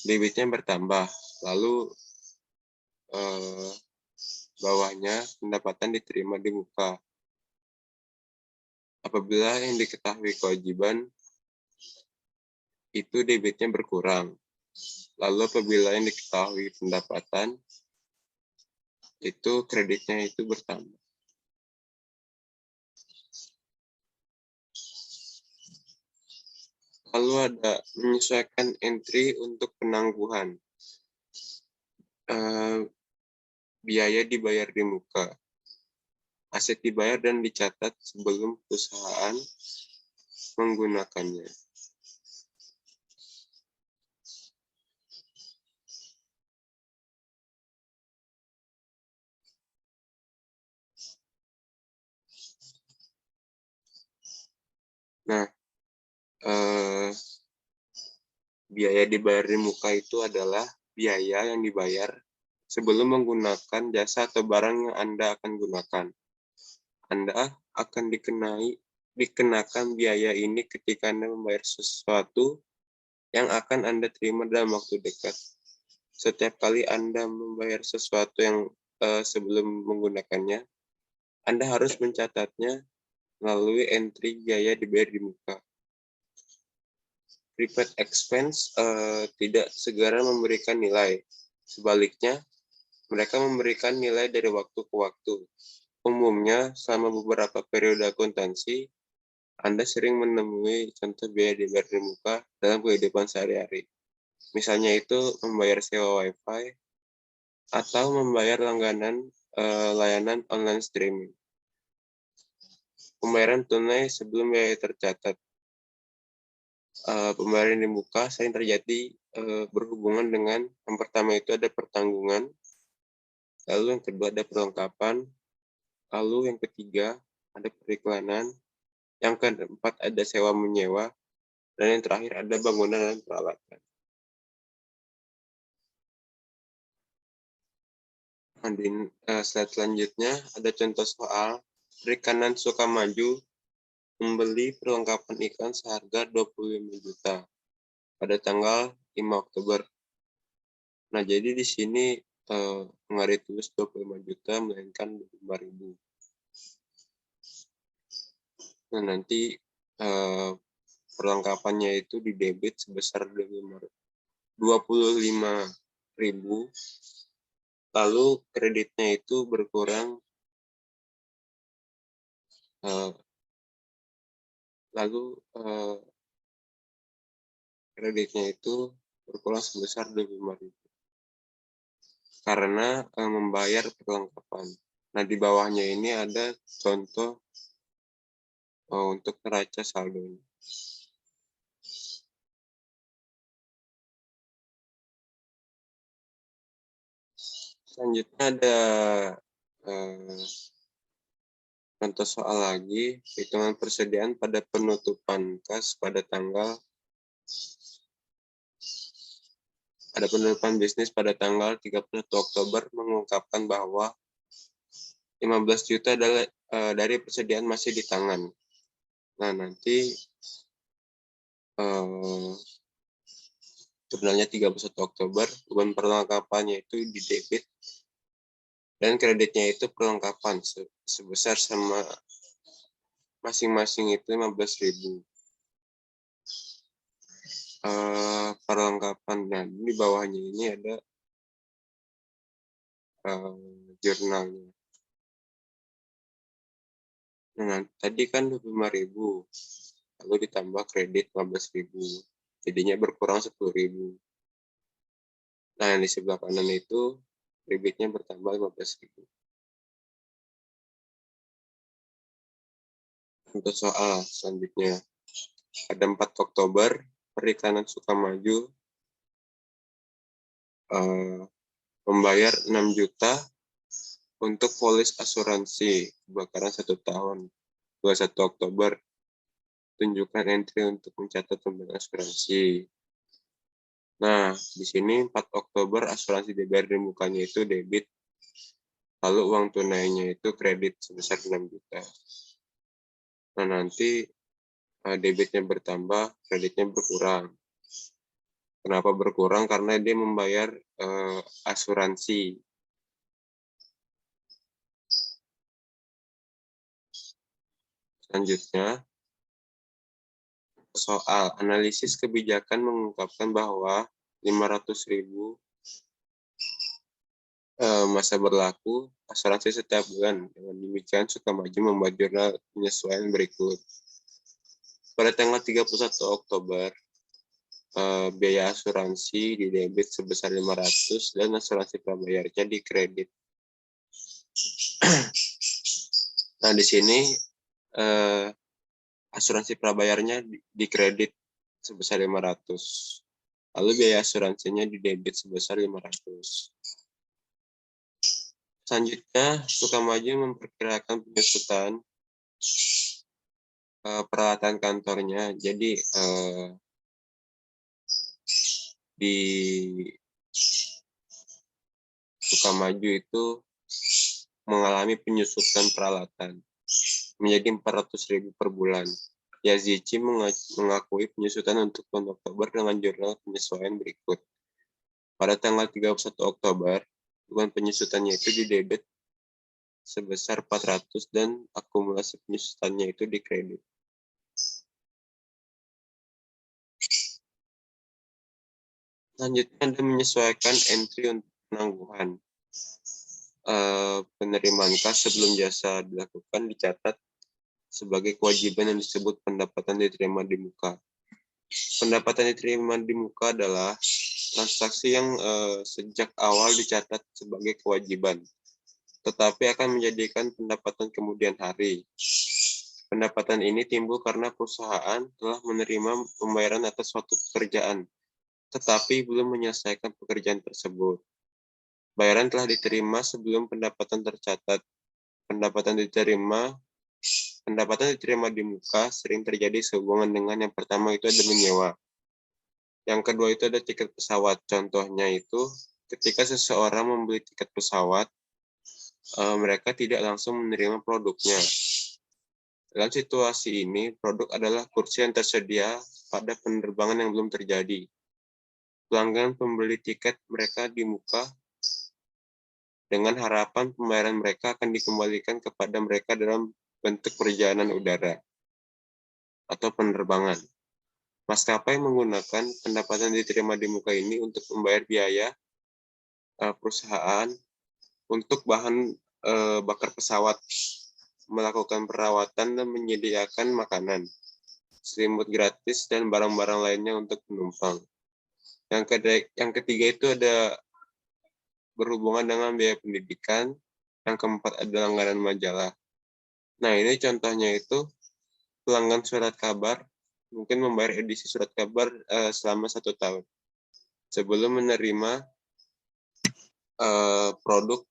S2: debitnya bertambah, lalu bawahnya pendapatan diterima di muka. Apabila yang diketahui kewajiban, itu debitnya berkurang. Lalu apabila yang diketahui pendapatan, itu kreditnya itu bertambah. Lalu ada menyesuaikan entry untuk penangguhan. Biaya dibayar di muka. Aset dibayar dan dicatat sebelum perusahaan menggunakannya. Nah, biaya dibayar di muka itu adalah biaya yang dibayar sebelum menggunakan jasa atau barang yang Anda akan gunakan. Anda akan dikenakan biaya ini ketika Anda membayar sesuatu yang akan Anda terima dalam waktu dekat. Setiap kali Anda membayar sesuatu yang sebelum menggunakannya, Anda harus mencatatnya melalui entry biaya dibayar di muka. Prepaid expense tidak segera memberikan nilai. Sebaliknya, mereka memberikan nilai dari waktu ke waktu. Umumnya, selama beberapa periode akuntansi, Anda sering menemui contoh biaya dibayar di muka dalam kehidupan sehari-hari. Misalnya itu membayar sewa Wi-Fi atau membayar langganan layanan online streaming. Pembayaran tunai sebelum biaya tercatat. Pembayaran di muka sering terjadi berhubungan dengan yang pertama itu ada pertanggungan, lalu yang kedua ada perlengkapan, lalu yang ketiga ada periklanan, yang keempat ada sewa menyewa, dan yang terakhir ada bangunan dan peralatan. Di slide selanjutnya ada contoh soal perikanan Sukamaju membeli perlengkapan ikan seharga 25 juta pada tanggal 5 Oktober. Nah, jadi di sini nggak ditulis 25 juta, melainkan 25.000. Nah, nanti perlengkapannya itu di debit sebesar 25.000. Lalu kreditnya itu berkurang kreditnya itu berkurang sebesar 25.000 karena membayar perlengkapan. Nah, di bawahnya ini ada contoh untuk neraca saldo. Selanjutnya ada contoh soal lagi, hitungan persediaan pada penutupan kas pada penutupan bisnis pada tanggal 31 Oktober mengungkapkan bahwa 15 juta dari persediaan masih di tangan. Nah, nanti sebenarnya 31 Oktober, beban perlengkapannya itu di debit dan kreditnya itu perlengkapan sebesar sama masing-masing itu 15.000. Perlengkapan di bawahnya ini ada jurnalnya. Nah, tadi kan 25.000, lalu ditambah kredit 15.000, jadinya berkurang 10.000. Nah, yang di sebelah kanan itu debitnya bertambah 15.000. Untuk soal selanjutnya, pada 4 Oktober, Perikanan Sukamaju membayar 6 juta untuk polis asuransi kebakaran 1 tahun. 21 Oktober, tunjukkan entry untuk mencatat pembayaran asuransi. Nah, di sini 4 Oktober asuransi dibayar di mukanya itu debit, lalu uang tunainya itu kredit sebesar 6 juta. Nah, nanti debitnya bertambah, kreditnya berkurang. Kenapa berkurang? Karena dia membayar asuransi. Selanjutnya, soal analisis kebijakan mengungkapkan bahwa 500.000 masa berlaku asuransi setiap bulan. Dengan demikian, Sukamaju membuat jurnal penyesuaian berikut. Pada tanggal 31 Oktober, biaya asuransi di debit sebesar 500 dan asuransi prabayarnya di kredit. Nah, di sini asuransi prabayarnya di kredit sebesar 500. Lalu biaya asuransinya di debit sebesar 500. Selanjutnya, Sukamaju memperkirakan penyusutan peralatan kantornya. Jadi, di Sukamaju itu mengalami penyusutan peralatan menjadi 400.000 per bulan. Yazici mengakui penyusutan untuk bulan Oktober dengan jurnal penyesuaian berikut. Pada tanggal 31 Oktober, beban penyusutannya itu di debit sebesar 400 dan akumulasi penyusutannya itu di kredit. Selanjutnya, Anda menyesuaikan entry untuk penangguhan. Penerimaan kas sebelum jasa dilakukan dicatat sebagai kewajiban yang disebut pendapatan diterima di muka. Pendapatan diterima di muka adalah transaksi yang sejak awal dicatat sebagai kewajiban, tetapi akan menjadikan pendapatan kemudian hari. Pendapatan ini timbul karena perusahaan telah menerima pembayaran atas suatu pekerjaan, tetapi belum menyelesaikan pekerjaan tersebut. Bayaran telah diterima sebelum pendapatan tercatat. Pendapatan diterima di muka sering terjadi sehubungan dengan yang pertama itu ada menyewa. Yang kedua itu ada tiket pesawat. Contohnya itu ketika seseorang membeli tiket pesawat, mereka tidak langsung menerima produknya. Dalam situasi ini, produk adalah kursi yang tersedia pada penerbangan yang belum terjadi. Pelanggan pembeli tiket mereka di muka dengan harapan pembayaran mereka akan dikembalikan kepada mereka dalam bentuk perjalanan udara atau penerbangan. Maskapai menggunakan pendapatan diterima di muka ini untuk membayar biaya perusahaan untuk bahan bakar pesawat, melakukan perawatan dan menyediakan makanan, selimut gratis, dan barang-barang lainnya untuk penumpang. Yang ketiga itu ada berhubungan dengan biaya pendidikan. Yang keempat adalah langganan majalah. Nah, ini contohnya itu pelanggan surat kabar mungkin membayar edisi surat kabar selama 1 tahun sebelum menerima produk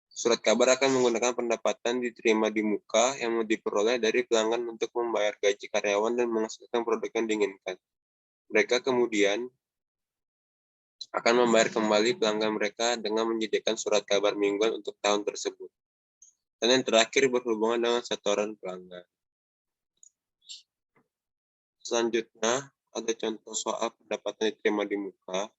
S2: surat kabar akan menggunakan pendapatan diterima di muka yang diperoleh dari pelanggan untuk membayar gaji karyawan dan menghasilkan produk yang diinginkan. Mereka kemudian akan membayar kembali pelanggan mereka dengan menyediakan surat kabar mingguan untuk tahun tersebut. Dan yang terakhir berhubungan dengan setoran pelanggan. Selanjutnya, ada contoh soal pendapatan diterima di muka.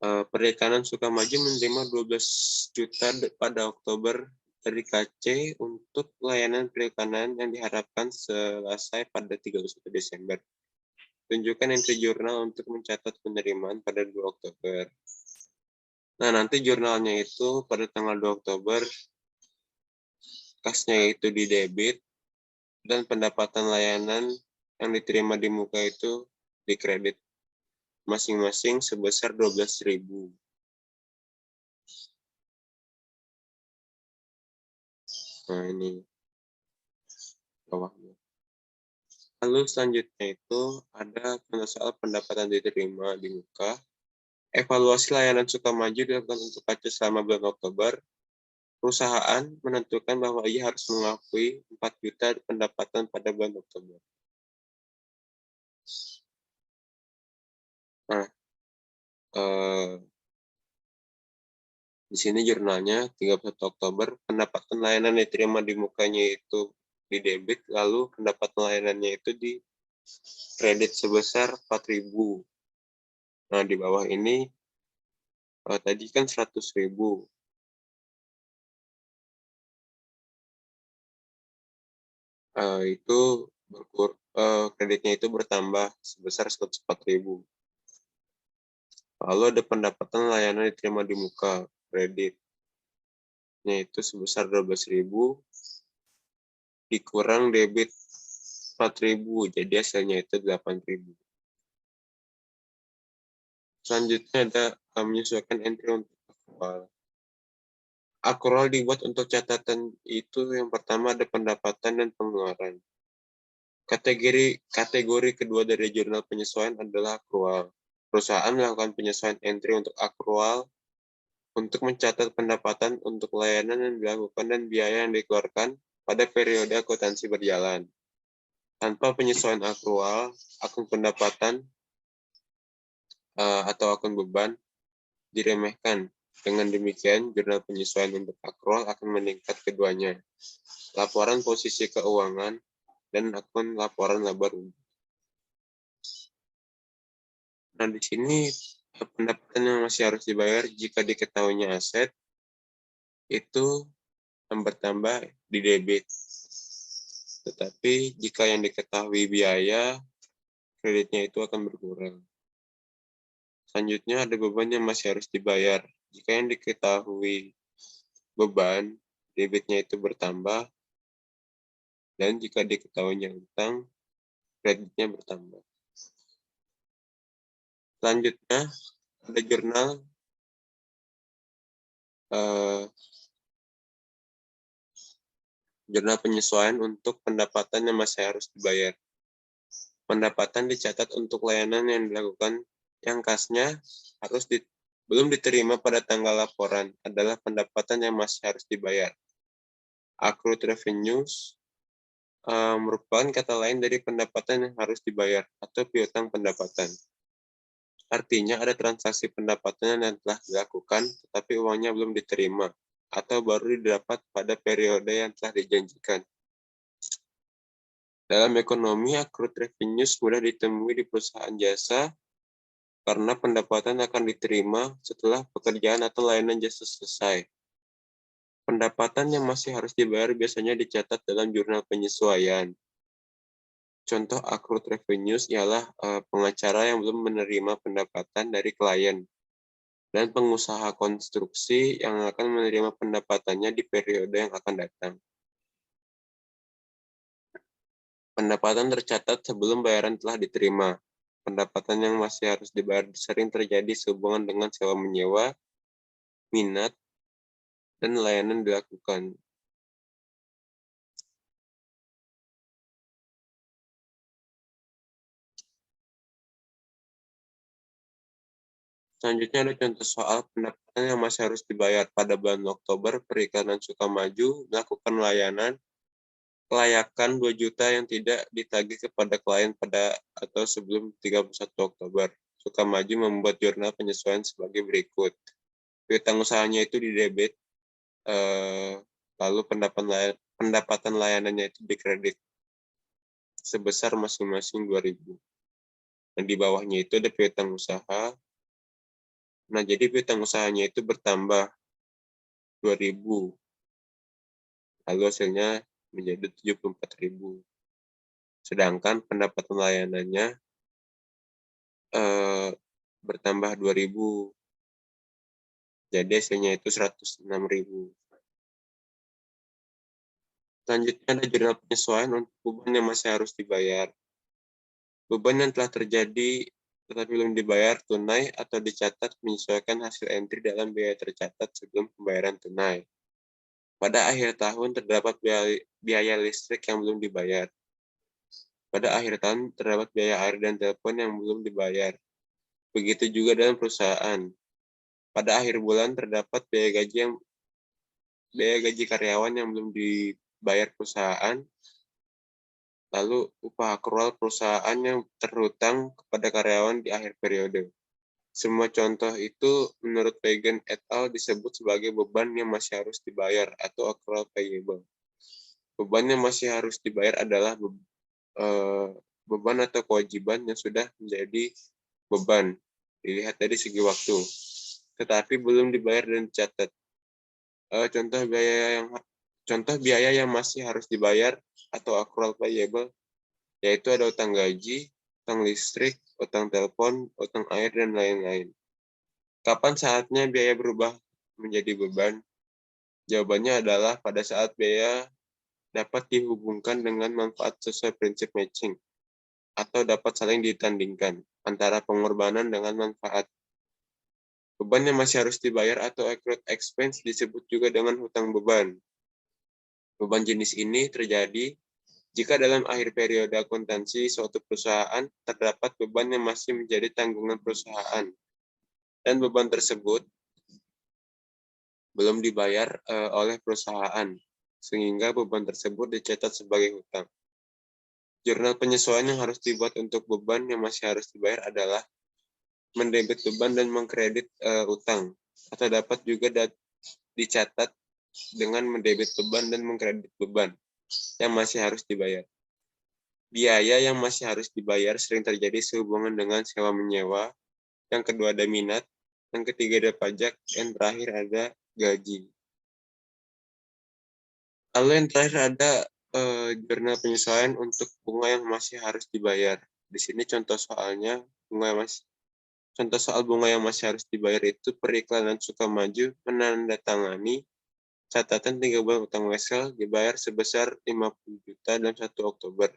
S2: Perikanan Sukamaju menerima 12 juta pada Oktober dari KC untuk layanan perikanan yang diharapkan selesai pada 31 Desember. Tunjukkan entry jurnal untuk mencatat penerimaan pada 2 Oktober. Nah, nanti jurnalnya itu pada tanggal 2 Oktober, kasnya itu di debit, dan pendapatan layanan yang diterima di muka itu di kredit. Masing-masing sebesar 12.000. Nah, ini bawahnya. Lalu selanjutnya itu ada soal pendapatan diterima di muka. Evaluasi layanan Sukamaju dilakukan untuk KC selama bulan Oktober. Perusahaan menentukan bahwa ia harus mengakui 4 juta pendapatan pada bulan Oktober. Nah, di sini jurnalnya 31 Oktober, pendapatan layanan yang diterima di mukanya itu di debit, lalu pendapatan layanannya itu di kredit sebesar 4.000. Nah, di bawah ini tadi kan 100.000. Itu kreditnya itu bertambah sebesar 104.000. Lalu ada pendapatan layanan diterima di muka kreditnya itu sebesar 12.000 dikurang debit 4.000, jadi hasilnya itu 8.000. Selanjutnya ada menyesuaikan entry untuk akrual. Akrual dibuat untuk catatan itu yang pertama ada pendapatan dan pengeluaran. Kategori kedua dari jurnal penyesuaian adalah akrual. Perusahaan melakukan penyesuaian entry untuk akrual untuk mencatat pendapatan untuk layanan yang dilakukan dan biaya yang dikeluarkan pada periode akuntansi berjalan. Tanpa penyesuaian akrual, akun pendapatan atau akun beban diremehkan. Dengan demikian, jurnal penyesuaian untuk akrual akan meningkat keduanya, laporan posisi keuangan dan akun laporan laba rugi. Nah, di sini pendapatan yang masih harus dibayar jika diketahuinya aset itu bertambah di debit. Tetapi jika yang diketahui biaya, kreditnya itu akan berkurang. Selanjutnya ada beban yang masih harus dibayar. Jika yang diketahui beban, debitnya itu bertambah, dan jika diketahuinya utang, kreditnya bertambah. Selanjutnya ada jurnal penyesuaian untuk pendapatan yang masih harus dibayar. Pendapatan dicatat untuk layanan yang dilakukan yang kasnya belum diterima pada tanggal laporan adalah pendapatan yang masih harus dibayar. Accrued revenues merupakan kata lain dari pendapatan yang harus dibayar atau piutang pendapatan. Artinya ada transaksi pendapatan yang telah dilakukan tetapi uangnya belum diterima atau baru didapat pada periode yang telah dijanjikan. Dalam ekonomi, accrued revenues mudah ditemui di perusahaan jasa karena pendapatan akan diterima setelah pekerjaan atau layanan jasa selesai. Pendapatan yang masih harus dibayar biasanya dicatat dalam jurnal penyesuaian. Contoh accrued revenues ialah pengacara yang belum menerima pendapatan dari klien dan pengusaha konstruksi yang akan menerima pendapatannya di periode yang akan datang. Pendapatan tercatat sebelum bayaran telah diterima. Pendapatan yang masih harus dibayar sering terjadi sehubungan dengan sewa menyewa, minat, dan layanan dilakukan. Selanjutnya ada contoh soal pendapatan yang masih harus dibayar. Pada bulan Oktober, Perikanan Sukamaju melakukan kelayakan 2 juta yang tidak ditagih kepada klien pada atau sebelum 31 Oktober. Sukamaju membuat jurnal penyesuaian sebagai berikut. Piutang usahanya itu didebit, lalu pendapatan layanannya itu dikredit sebesar masing-masing 2.000. Dan di bawahnya itu ada piutang usaha. Nah, jadi piutang usahanya itu bertambah 2.000. Lalu hasilnya menjadi 74.000. Sedangkan pendapatan layanannya bertambah 2.000. Jadi hasilnya itu 106.000. Selanjutnya ada jurnal penyesuaian untuk beban yang masih harus dibayar. Beban yang telah terjadi tetapi belum dibayar tunai atau dicatat menyesuaikan hasil entry dalam biaya tercatat sebelum pembayaran tunai. Pada akhir tahun terdapat biaya listrik yang belum dibayar. Pada akhir tahun terdapat biaya air dan telepon yang belum dibayar. Begitu juga dalam perusahaan. Pada akhir bulan terdapat biaya gaji karyawan yang belum dibayar perusahaan. Lalu upah akrual perusahaan yang terhutang kepada karyawan di akhir periode. Semua contoh itu menurut Pagan et al. Disebut sebagai beban yang masih harus dibayar atau accrual payable. Beban yang masih harus dibayar adalah beban atau kewajiban yang sudah menjadi beban, dilihat dari segi waktu, tetapi belum dibayar dan dicatat. Contoh biaya yang masih harus dibayar atau accrual payable, yaitu ada utang gaji, utang listrik, utang telepon, utang air, dan lain-lain. Kapan saatnya biaya berubah menjadi beban? Jawabannya adalah pada saat biaya dapat dihubungkan dengan manfaat sesuai prinsip matching, atau dapat saling ditandingkan antara pengorbanan dengan manfaat. Beban yang masih harus dibayar atau accrued expense disebut juga dengan hutang beban. Beban jenis ini terjadi jika dalam akhir periode akuntansi suatu perusahaan terdapat beban yang masih menjadi tanggungan perusahaan, dan beban tersebut belum dibayar oleh perusahaan, sehingga beban tersebut dicatat sebagai hutang. Jurnal penyesuaian yang harus dibuat untuk beban yang masih harus dibayar adalah mendebit beban dan mengkredit utang, atau dapat juga dicatat dengan mendebit beban dan mengkredit beban yang masih harus dibayar. Biaya yang masih harus dibayar sering terjadi sehubungan dengan sewa menyewa, yang kedua ada minat, yang ketiga ada pajak, yang terakhir ada gaji. Lalu yang terakhir ada jurnal penyesuaian untuk bunga yang masih harus dibayar. Di sini contoh soal bunga yang masih harus dibayar itu Periklanan Sukamaju menandatangani catatan 3 bulan utang wesel dibayar sebesar 50 juta dalam 1 Oktober.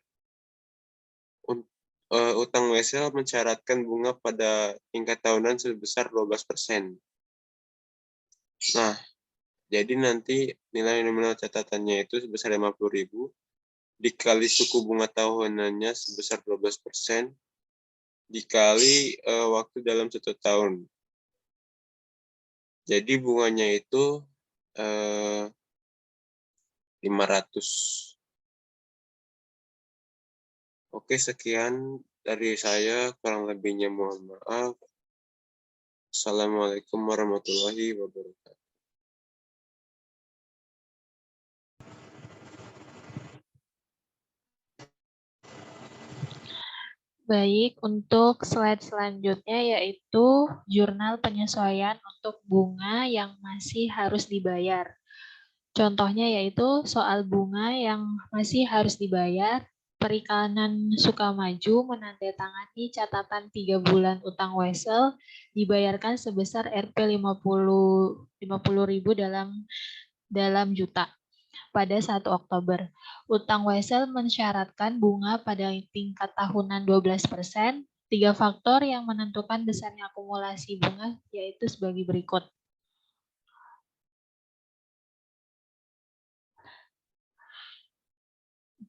S2: Utang wesel mensyaratkan bunga pada tingkat tahunan sebesar 12%. Nah, jadi nanti nilai nominal catatannya itu sebesar 50.000 dikali suku bunga tahunannya sebesar 12% dikali waktu dalam 1 tahun. Jadi bunganya itu 500. Oke, sekian dari saya, kurang lebihnya mohon maaf. Assalamualaikum warahmatullahi wabarakatuh.
S3: Baik, untuk slide selanjutnya yaitu jurnal penyesuaian untuk bunga yang masih harus dibayar. Contohnya yaitu soal bunga yang masih harus dibayar, Perikanan Sukamaju menandatangani catatan 3 bulan utang wesel dibayarkan sebesar Rp 50.000 dalam juta pada 1 Oktober. Utang wesel mensyaratkan bunga pada tingkat tahunan 12%. 3 faktor yang menentukan besarnya akumulasi bunga yaitu sebagai berikut.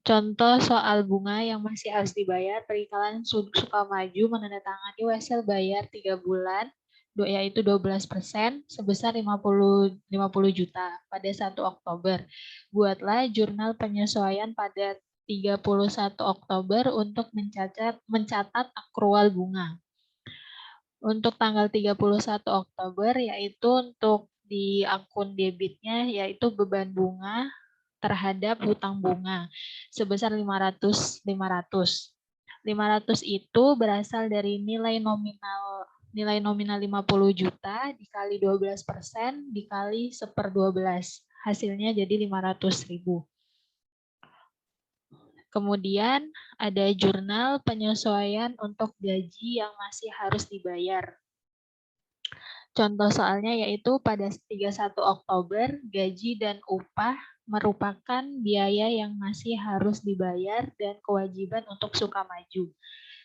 S3: Contoh soal bunga yang masih harus dibayar, Perikanan Sukamaju menandatangani wesel bayar 3 bulan, yaitu 12% sebesar 50 juta pada 1 Oktober. Buatlah jurnal penyesuaian pada 31 Oktober untuk mencatat akrual bunga. Untuk tanggal 31 Oktober yaitu untuk di akun debitnya yaitu beban bunga terhadap hutang bunga sebesar 500 itu berasal dari nilai nominal 50 juta dikali 12% dikali 1/12. Hasilnya jadi 500.000. Kemudian ada jurnal penyesuaian untuk gaji yang masih harus dibayar. Contoh soalnya yaitu pada 31 Oktober, gaji dan upah merupakan biaya yang masih harus dibayar dan kewajiban untuk Sukamaju.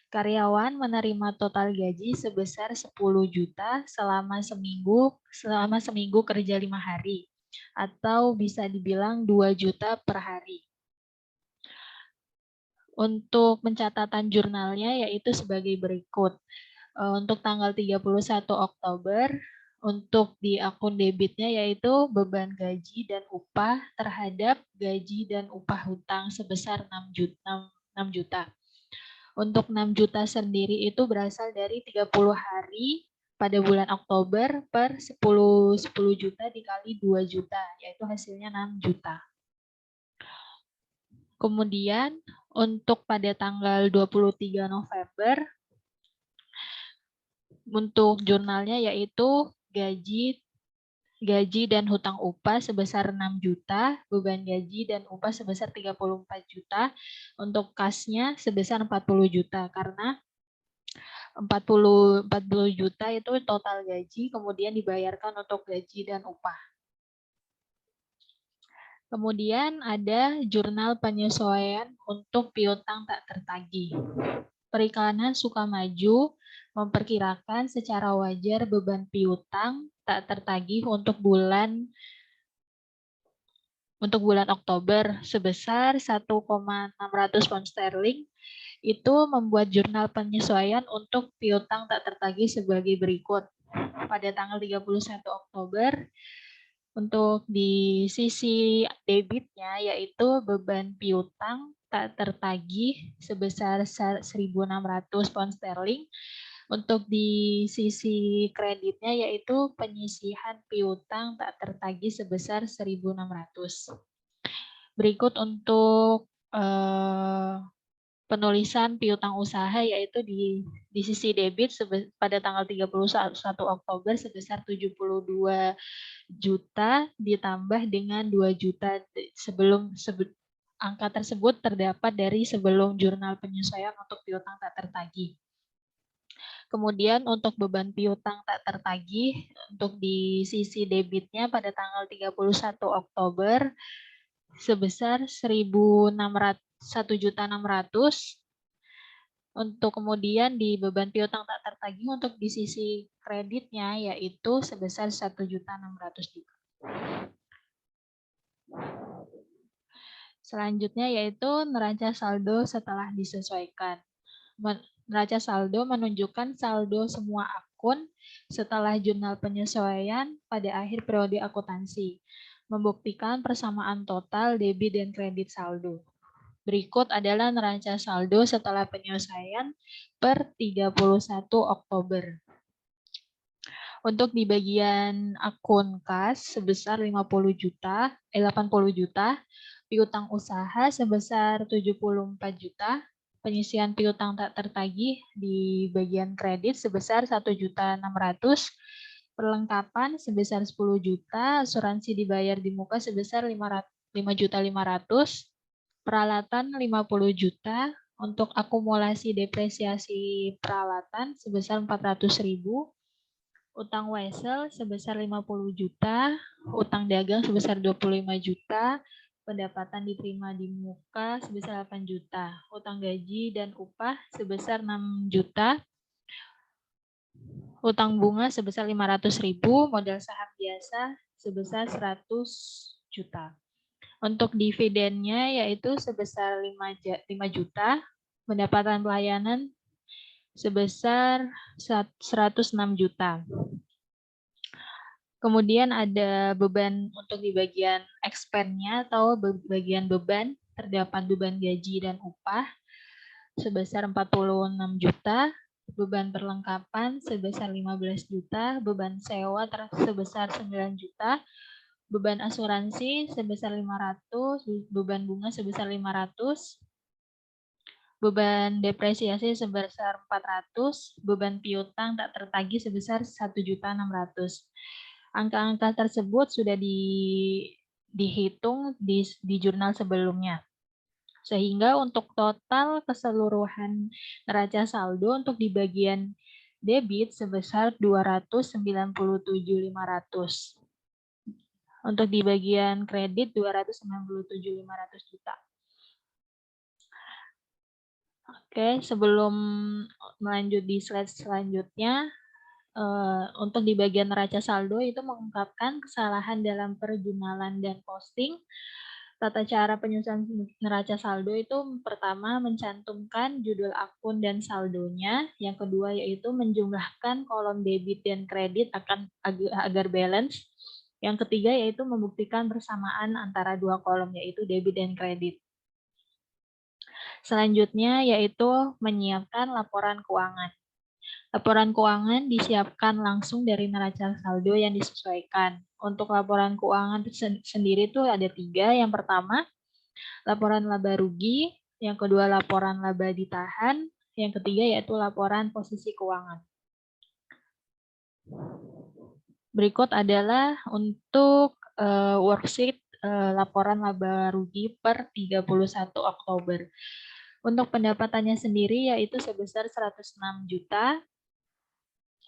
S3: Karyawan menerima total gaji sebesar 10 juta selama seminggu kerja 5 hari, atau bisa dibilang 2 juta per hari. Untuk pencatatan jurnalnya yaitu sebagai berikut. Untuk tanggal 31 Oktober, untuk di akun debitnya yaitu beban gaji dan upah terhadap gaji dan upah hutang sebesar 6 juta. Untuk 6 juta sendiri itu berasal dari 30 hari pada bulan Oktober per 10 juta dikali 2 juta, yaitu hasilnya 6 juta. Kemudian Untuk pada tanggal 23 November, untuk jurnalnya yaitu gaji dan hutang upah sebesar 6 juta, beban gaji dan upah sebesar 34 juta, untuk kasnya sebesar 40 juta, karena 40 juta itu total gaji, kemudian dibayarkan untuk gaji dan upah. Kemudian ada jurnal penyesuaian untuk piutang tak tertagih. Perikanan Sukamaju memperkirakan secara wajar beban piutang tak tertagih untuk bulan Oktober sebesar 1,600 pound sterling. Itu membuat jurnal penyesuaian untuk piutang tak tertagih sebagai berikut. Pada tanggal 31 Oktober, untuk di sisi debitnya yaitu beban piutang tak tertagih sebesar 1.600 pound sterling. Untuk di sisi kreditnya yaitu penyisihan piutang tak tertagih sebesar 1.600. Berikut untuk penulisan piutang usaha yaitu di sisi debit pada tanggal 31 Oktober sebesar 72 juta ditambah dengan 2 juta angka tersebut terdapat dari sebelum jurnal penyesuaian untuk piutang tak tertagih. Kemudian untuk beban piutang tak tertagih untuk di sisi debitnya pada tanggal 31 Oktober sebesar 1.600. Untuk kemudian di beban piutang tak tertagih untuk di sisi kreditnya yaitu sebesar 1.600 juga. Selanjutnya yaitu neraca saldo setelah disesuaikan. Neraca saldo menunjukkan saldo semua akun setelah jurnal penyesuaian pada akhir periode akuntansi, membuktikan persamaan total debit dan kredit saldo. Berikut adalah neraca saldo setelah penyesuaian per 31 Oktober. Untuk di bagian akun kas sebesar 80 juta, piutang usaha sebesar 74 juta, penyisihan piutang tak tertagih di bagian kredit sebesar 1.600.000, perlengkapan sebesar 10 juta, asuransi dibayar di muka sebesar 5.500.000, peralatan 50 juta, untuk akumulasi depresiasi peralatan sebesar 400.000, utang wesel sebesar 50 juta, utang dagang sebesar 25 juta, pendapatan diterima di muka sebesar 8 juta, utang gaji dan upah sebesar 6 juta, utang bunga sebesar 500.000, modal saham biasa sebesar 100 juta. Untuk dividennya yaitu sebesar 5 juta, pendapatan pelayanan sebesar 106 juta. Kemudian ada beban untuk di bagian expense-nya atau bagian beban, terdapat beban gaji dan upah sebesar 46 juta, beban perlengkapan sebesar 15 juta, beban sewa sebesar 9 juta, beban asuransi sebesar 500, beban bunga sebesar 500, beban depresiasi sebesar 400, beban piutang tak tertagih sebesar 1.600.000. Angka-angka tersebut sudah dihitung di jurnal sebelumnya. Sehingga untuk total keseluruhan neraca saldo untuk di bagian debit sebesar 297.500. Untuk di bagian kredit 297.500 juta. Oke, sebelum melanjut di slide selanjutnya, untuk di bagian neraca saldo itu mengungkapkan kesalahan dalam perjunalan dan posting. Tata cara penyusunan neraca saldo itu pertama mencantumkan judul akun dan saldonya, yang kedua yaitu menjumlahkan kolom debit dan kredit agar balance. Yang ketiga yaitu membuktikan persamaan antara dua kolom yaitu debit dan kredit. Selanjutnya yaitu menyiapkan laporan keuangan. Laporan keuangan disiapkan langsung dari neraca saldo yang disesuaikan. Untuk laporan keuangan sendiri itu ada 3. Yang pertama, laporan laba rugi. Yang kedua, laporan laba ditahan. Yang ketiga yaitu laporan posisi keuangan. Berikut adalah untuk worksheet laporan laba rugi per 31 Oktober. Untuk pendapatannya sendiri yaitu sebesar 106 juta.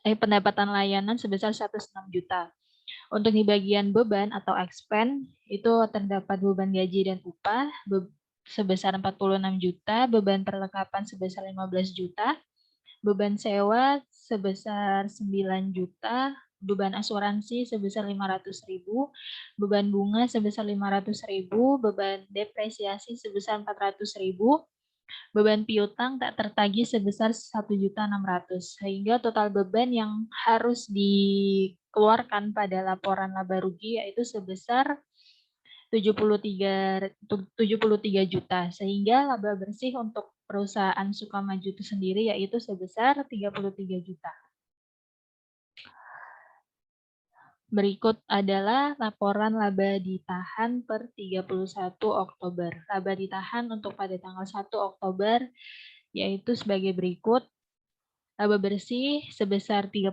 S3: Pendapatan layanan sebesar 106 juta. Untuk di bagian beban atau expense itu terdapat beban gaji dan upah sebesar 46 juta, beban perlengkapan sebesar 15 juta, beban sewa sebesar 9 juta, beban asuransi sebesar 500.000, beban bunga sebesar 500.000, beban depresiasi sebesar 400.000, beban piutang tak tertagih sebesar 1.600.000, sehingga total beban yang harus dikeluarkan pada laporan laba rugi yaitu sebesar 73 juta, sehingga laba bersih untuk perusahaan Sukamaju itu sendiri yaitu sebesar 33 juta. Berikut adalah laporan laba ditahan per 31 Oktober. Laba ditahan untuk pada tanggal 1 Oktober yaitu sebagai berikut. Laba bersih sebesar 33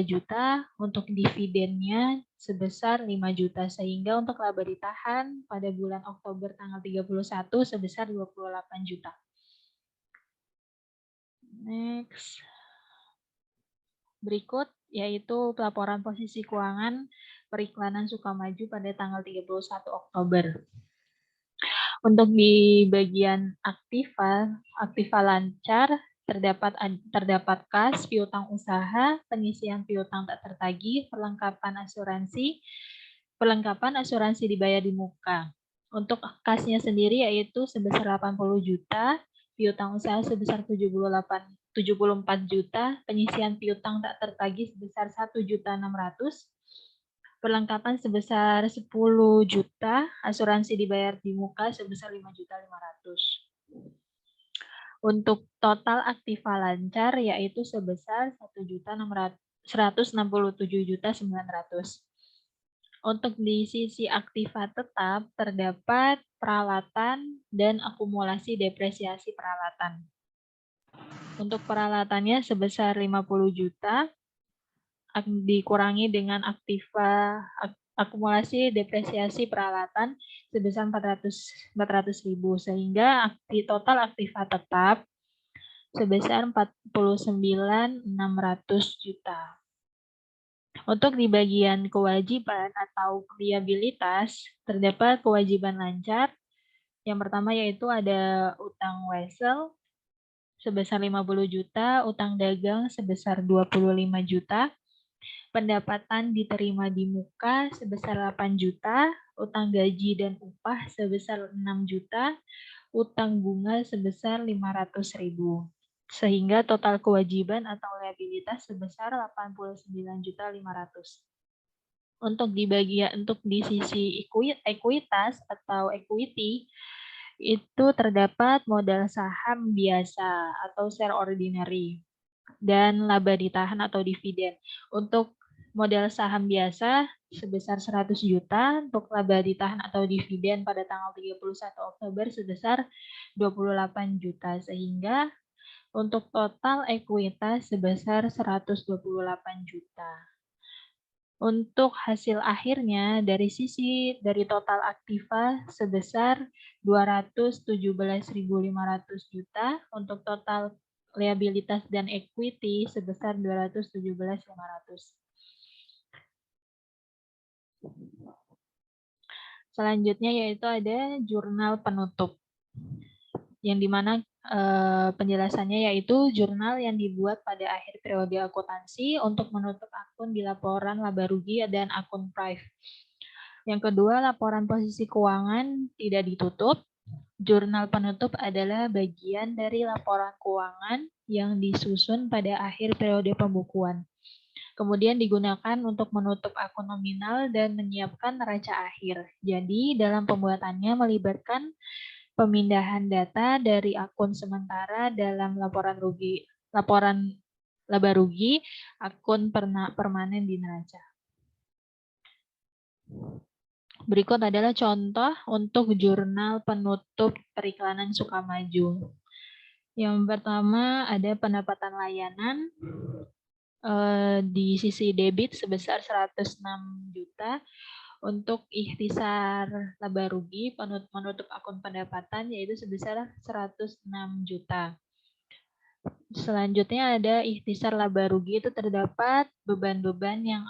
S3: juta, untuk dividennya sebesar 5 juta, sehingga untuk laba ditahan pada bulan Oktober tanggal 31 sebesar 28 juta. Next. Berikut yaitu pelaporan posisi keuangan periklanan Sukamaju pada tanggal 31 Oktober. Untuk di bagian aktiva lancar, terdapat kas, piutang usaha, pengisian piutang tak tertagih, perlengkapan asuransi dibayar di muka. Untuk kasnya sendiri yaitu sebesar 80 juta, piutang usaha sebesar 74 juta, pengisian piutang tak tertagih sebesar 1.600.000, perlengkapan sebesar 10 juta, asuransi dibayar di muka sebesar 5.500.000. Untuk total aktiva lancar yaitu sebesar 1.167.900.000. Untuk di sisi aktiva tetap terdapat peralatan dan akumulasi depresiasi peralatan. Untuk peralatannya sebesar 50 juta dikurangi dengan akumulasi depresiasi peralatan sebesar 400.000, sehingga total aktiva tetap sebesar 49.600 juta. Untuk di bagian kewajiban atau liabilitas terdapat kewajiban lancar. Yang pertama yaitu ada utang wesel sebesar 50 juta, utang dagang sebesar 25 juta, pendapatan diterima di muka sebesar 8 juta, utang gaji dan upah sebesar 6 juta, utang bunga sebesar 500.000. Sehingga total kewajiban atau liabilitas sebesar 89.500. Untuk di sisi ekuitas atau equity itu terdapat modal saham biasa atau share ordinary dan laba ditahan atau dividen. Untuk modal saham biasa sebesar 100 juta, untuk laba ditahan atau dividen pada tanggal 31 Oktober sebesar 28 juta, sehingga untuk total ekuitas sebesar 128 juta. Untuk hasil akhirnya dari total aktiva sebesar 217.500 juta, untuk total liabilitas dan equity sebesar 217.500. Selanjutnya yaitu ada jurnal penutup, yang dimana penjelasannya yaitu jurnal yang dibuat pada akhir periode akuntansi untuk menutup akun di laporan laba rugi dan akun prive. Yang kedua, laporan posisi keuangan tidak ditutup. Jurnal penutup adalah bagian dari laporan keuangan yang disusun pada akhir periode pembukuan. Kemudian digunakan untuk menutup akun nominal dan menyiapkan neraca akhir. Jadi, dalam pembuatannya melibatkan pemindahan data dari akun sementara dalam laporan laba rugi, akun permanen di neraca. Berikut adalah contoh untuk jurnal penutup periklanan Sukamaju. Yang pertama ada pendapatan layanan di sisi debit sebesar 106 juta. Untuk ikhtisar laba rugi menutup akun pendapatan yaitu sebesar 106 juta. Selanjutnya ada ikhtisar laba rugi, itu terdapat beban-beban yang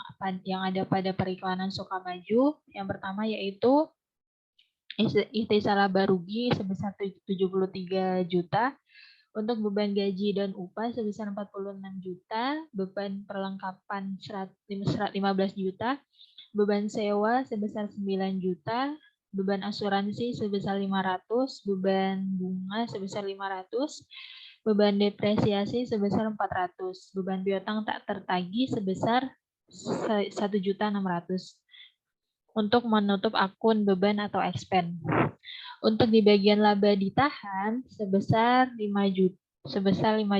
S3: ada pada periklanan Sukamaju. Yang pertama yaitu ikhtisar laba rugi sebesar 73 juta. Untuk beban gaji dan upah sebesar 46 juta, beban perlengkapan 15 juta, beban sewa sebesar 9 juta, beban asuransi sebesar 500, beban bunga sebesar 500, beban depresiasi sebesar 400, beban piutang tak tertagih sebesar 1.600.000 untuk menutup akun beban atau expense. Untuk di bagian laba ditahan sebesar 5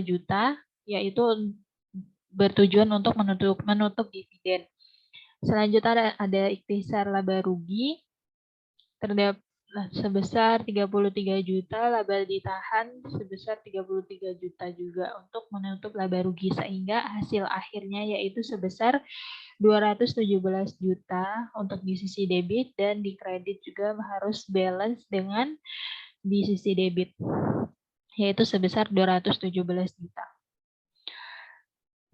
S3: juta, yaitu bertujuan untuk menutup dividen. Selanjutnya ada ikhtisar laba rugi terdapat sebesar 33 juta, laba ditahan sebesar 33 juta juga untuk menutup laba rugi, sehingga hasil akhirnya yaitu sebesar 217 juta untuk di sisi debit, dan di kredit juga harus balance dengan di sisi debit, yaitu sebesar 217 juta.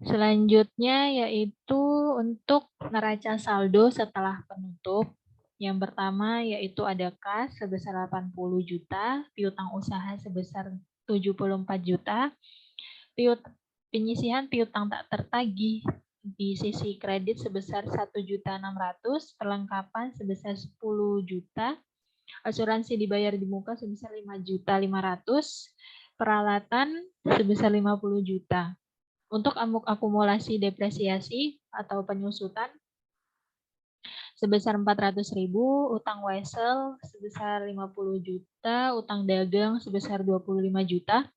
S3: Selanjutnya yaitu untuk neraca saldo setelah penutup. Yang pertama yaitu ada kas sebesar 80 juta, piutang usaha sebesar 74 juta, penyisihan piutang tak tertagih di sisi kredit sebesar 1.600.000, perlengkapan sebesar 10 juta, asuransi dibayar di muka sebesar 5.500.000, peralatan sebesar 50 juta. Untuk akumulasi depresiasi atau penyusutan sebesar 400.000, utang wesel sebesar 50 juta, utang dagang sebesar 25 juta,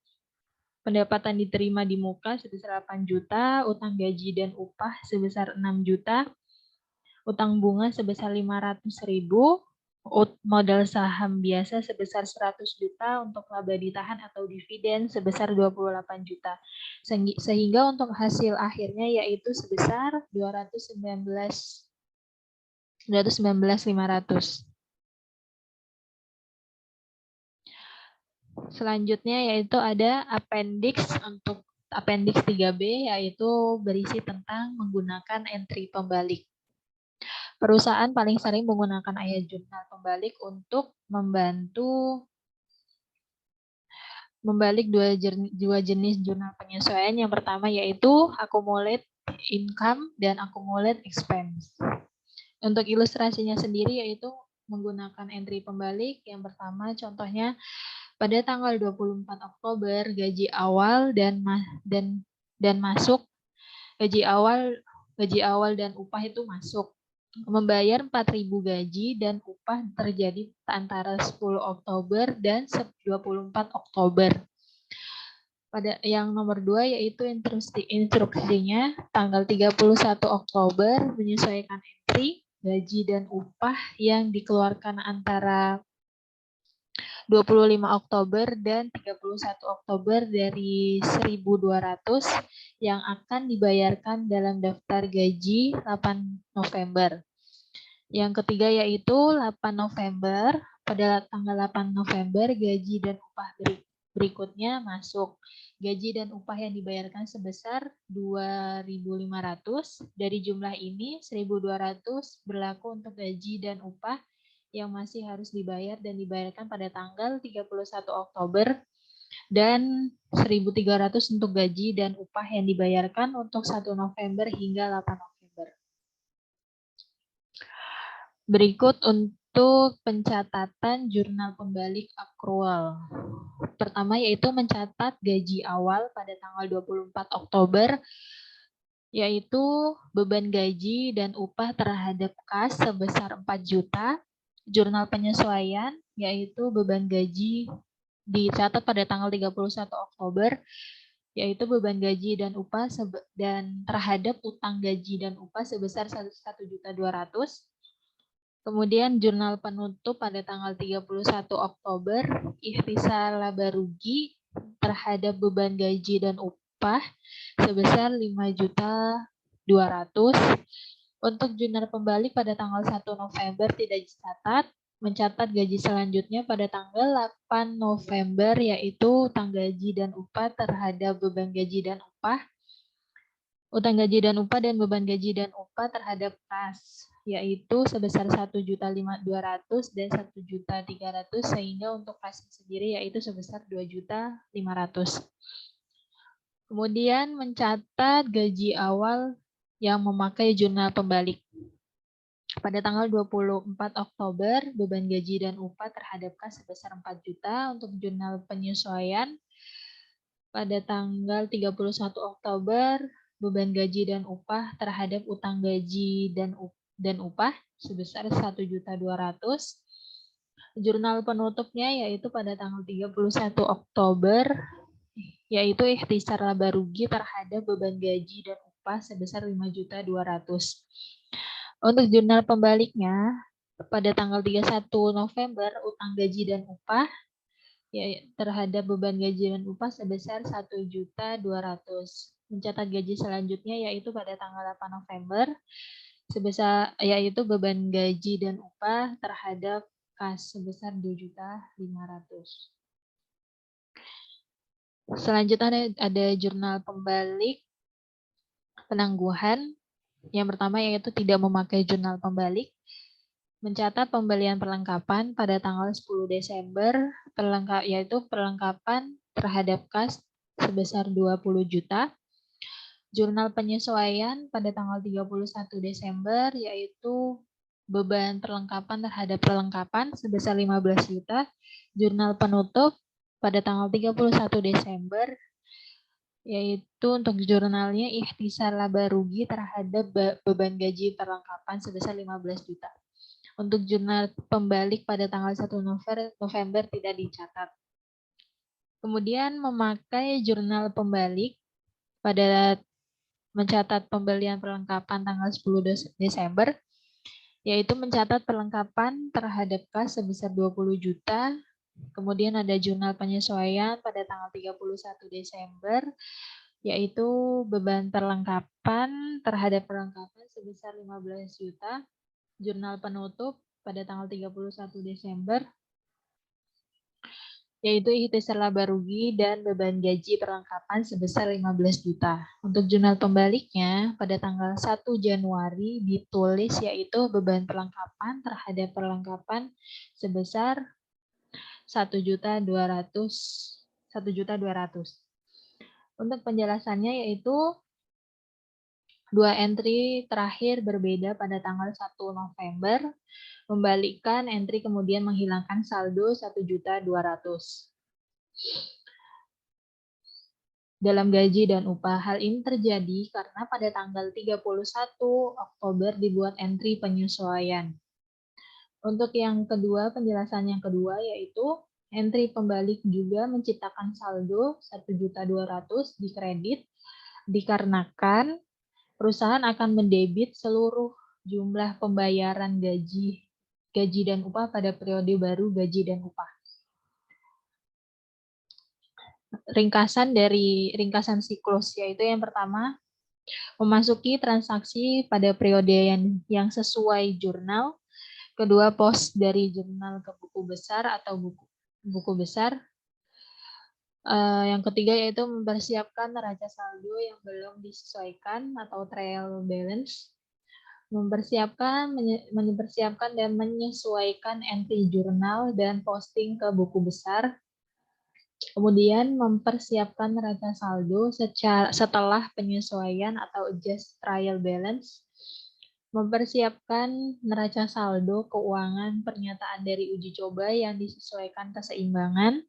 S3: pendapatan diterima di muka sebesar 8 juta, utang gaji dan upah sebesar 6 juta, utang bunga sebesar 500.000, modal saham biasa sebesar 100 juta, untuk laba ditahan atau dividen sebesar 28 juta. Sehingga untuk hasil akhirnya yaitu sebesar 219.500. Selanjutnya yaitu ada appendix. Untuk appendix 3B yaitu berisi tentang menggunakan entry pembalik. Perusahaan paling sering menggunakan ayat jurnal pembalik untuk membantu membalik dua jenis jurnal penyesuaian. Yang pertama yaitu accumulate income dan accumulate expense. Untuk ilustrasinya sendiri yaitu menggunakan entry pembalik. Yang pertama contohnya pada tanggal 24 Oktober gaji awal dan masuk, gaji awal dan upah itu masuk. Membayar 4.000 gaji dan upah terjadi antara 10 Oktober dan 24 Oktober. Pada yang nomor 2 yaitu instruksinya tanggal 31 Oktober menyesuaikan entry gaji dan upah yang dikeluarkan antara 25 Oktober dan 31 Oktober dari 1.200 yang akan dibayarkan dalam daftar gaji 8 November. Yang ketiga yaitu 8 November. Pada tanggal 8 November gaji dan upah berikutnya masuk. Gaji dan upah yang dibayarkan sebesar 2.500. Dari jumlah ini 1.200 berlaku untuk gaji dan upah yang masih harus dibayar dan dibayarkan pada tanggal 31 Oktober, dan 1.300 untuk gaji dan upah yang dibayarkan untuk 1 November hingga 8 November. Berikut untuk pencatatan jurnal pembalik accrual. Pertama yaitu mencatat gaji awal pada tanggal 24 Oktober, yaitu beban gaji dan upah terhadap kas sebesar 4 juta. Jurnal penyesuaian yaitu beban gaji dicatat pada tanggal 31 Oktober, yaitu beban gaji dan upah dan terhadap utang gaji dan upah sebesar 1.200.000. Kemudian jurnal penutup pada tanggal 31 Oktober, ikhtisar laba rugi terhadap beban gaji dan upah sebesar 5.200.000. Untuk jurnal pembalik pada tanggal 1 November tidak dicatat. Mencatat gaji selanjutnya pada tanggal 8 November yaitu utang gaji dan upah terhadap beban gaji dan upah. Utang gaji dan upah dan beban gaji dan upah terhadap kas yaitu sebesar 1.200.000 dan 1.300.000 sehingga untuk kas sendiri yaitu sebesar 2.500.000. Kemudian mencatat gaji awal yang memakai jurnal pembalik. Pada tanggal 24 Oktober, beban gaji dan upah terhadap kas sebesar 4 juta untuk jurnal penyesuaian. Pada tanggal 31 Oktober, beban gaji dan upah terhadap utang gaji dan upah sebesar 1.200.000. Jurnal penutupnya yaitu pada tanggal 31 Oktober, yaitu ikhtisar laba rugi terhadap beban gaji dan upah sebesar 5.200.000. Untuk jurnal pembaliknya, pada tanggal 31 November, utang gaji dan upah ya, terhadap beban gaji dan upah sebesar 1.200.000. Mencatat gaji selanjutnya yaitu pada tanggal 8 November, sebesar yaitu beban gaji dan upah terhadap kas sebesar 2.500.000. Selanjutnya ada jurnal pembalik penangguhan. Yang pertama yaitu tidak memakai jurnal pembalik. Mencatat pembelian perlengkapan pada tanggal 10 Desember, yaitu perlengkapan terhadap kas sebesar 20 juta. Jurnal penyesuaian pada tanggal 31 Desember, yaitu beban perlengkapan terhadap perlengkapan sebesar 15 juta. Jurnal penutup pada tanggal 31 Desember, yaitu untuk jurnalnya ikhtisar laba rugi terhadap beban gaji perlengkapan sebesar 15 juta. Untuk jurnal pembalik pada tanggal 1 November tidak dicatat. Kemudian memakai jurnal pembalik pada mencatat pembelian perlengkapan tanggal 10 Desember, yaitu mencatat perlengkapan terhadap kas sebesar 20 juta. Kemudian ada jurnal penyesuaian pada tanggal 31 Desember, yaitu beban perlengkapan terhadap perlengkapan sebesar 15 juta. Jurnal penutup pada tanggal 31 Desember, yaitu ikhtisar laba rugi dan beban gaji perlengkapan sebesar 15 juta. Untuk jurnal pembaliknya, pada tanggal 1 Januari ditulis yaitu beban perlengkapan terhadap perlengkapan sebesar 1.200.000. Untuk penjelasannya yaitu dua entry terakhir berbeda pada tanggal 1 November, membalikkan entry kemudian menghilangkan saldo 1.200.000. Dalam gaji dan upah. Hal ini terjadi karena pada tanggal 31 Oktober dibuat entry penyesuaian. Untuk yang kedua, penjelasan yang kedua yaitu entry pembalik juga menciptakan saldo 1.200.000 di kredit dikarenakan perusahaan akan mendebit seluruh jumlah pembayaran gaji dan upah pada periode baru gaji dan upah. Ringkasan siklus yaitu yang pertama, memasuki transaksi pada periode yang sesuai jurnal. Kedua, pos dari jurnal ke buku besar atau buku besar. Yang ketiga yaitu mempersiapkan neraca saldo yang belum disesuaikan atau trial balance. Mempersiapkan dan menyesuaikan entry jurnal dan posting ke buku besar. Kemudian mempersiapkan neraca saldo setelah penyesuaian atau adjust trial balance. Mempersiapkan neraca saldo keuangan pernyataan dari uji coba yang disesuaikan keseimbangan.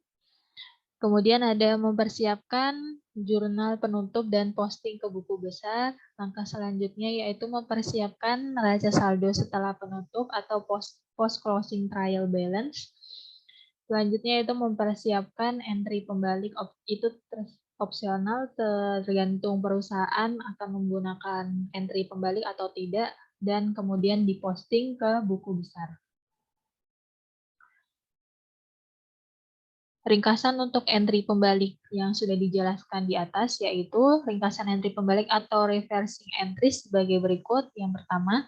S3: Kemudian ada mempersiapkan jurnal penutup dan posting ke buku besar. Langkah selanjutnya yaitu mempersiapkan neraca saldo setelah penutup atau post closing trial balance. Selanjutnya itu mempersiapkan entry pembalik, itu opsional tergantung perusahaan akan menggunakan entry pembalik atau tidak. dan kemudian diposting ke buku besar. Ringkasan untuk entry pembalik yang sudah dijelaskan di atas, yaitu ringkasan entry pembalik atau reversing entry sebagai berikut. Yang pertama,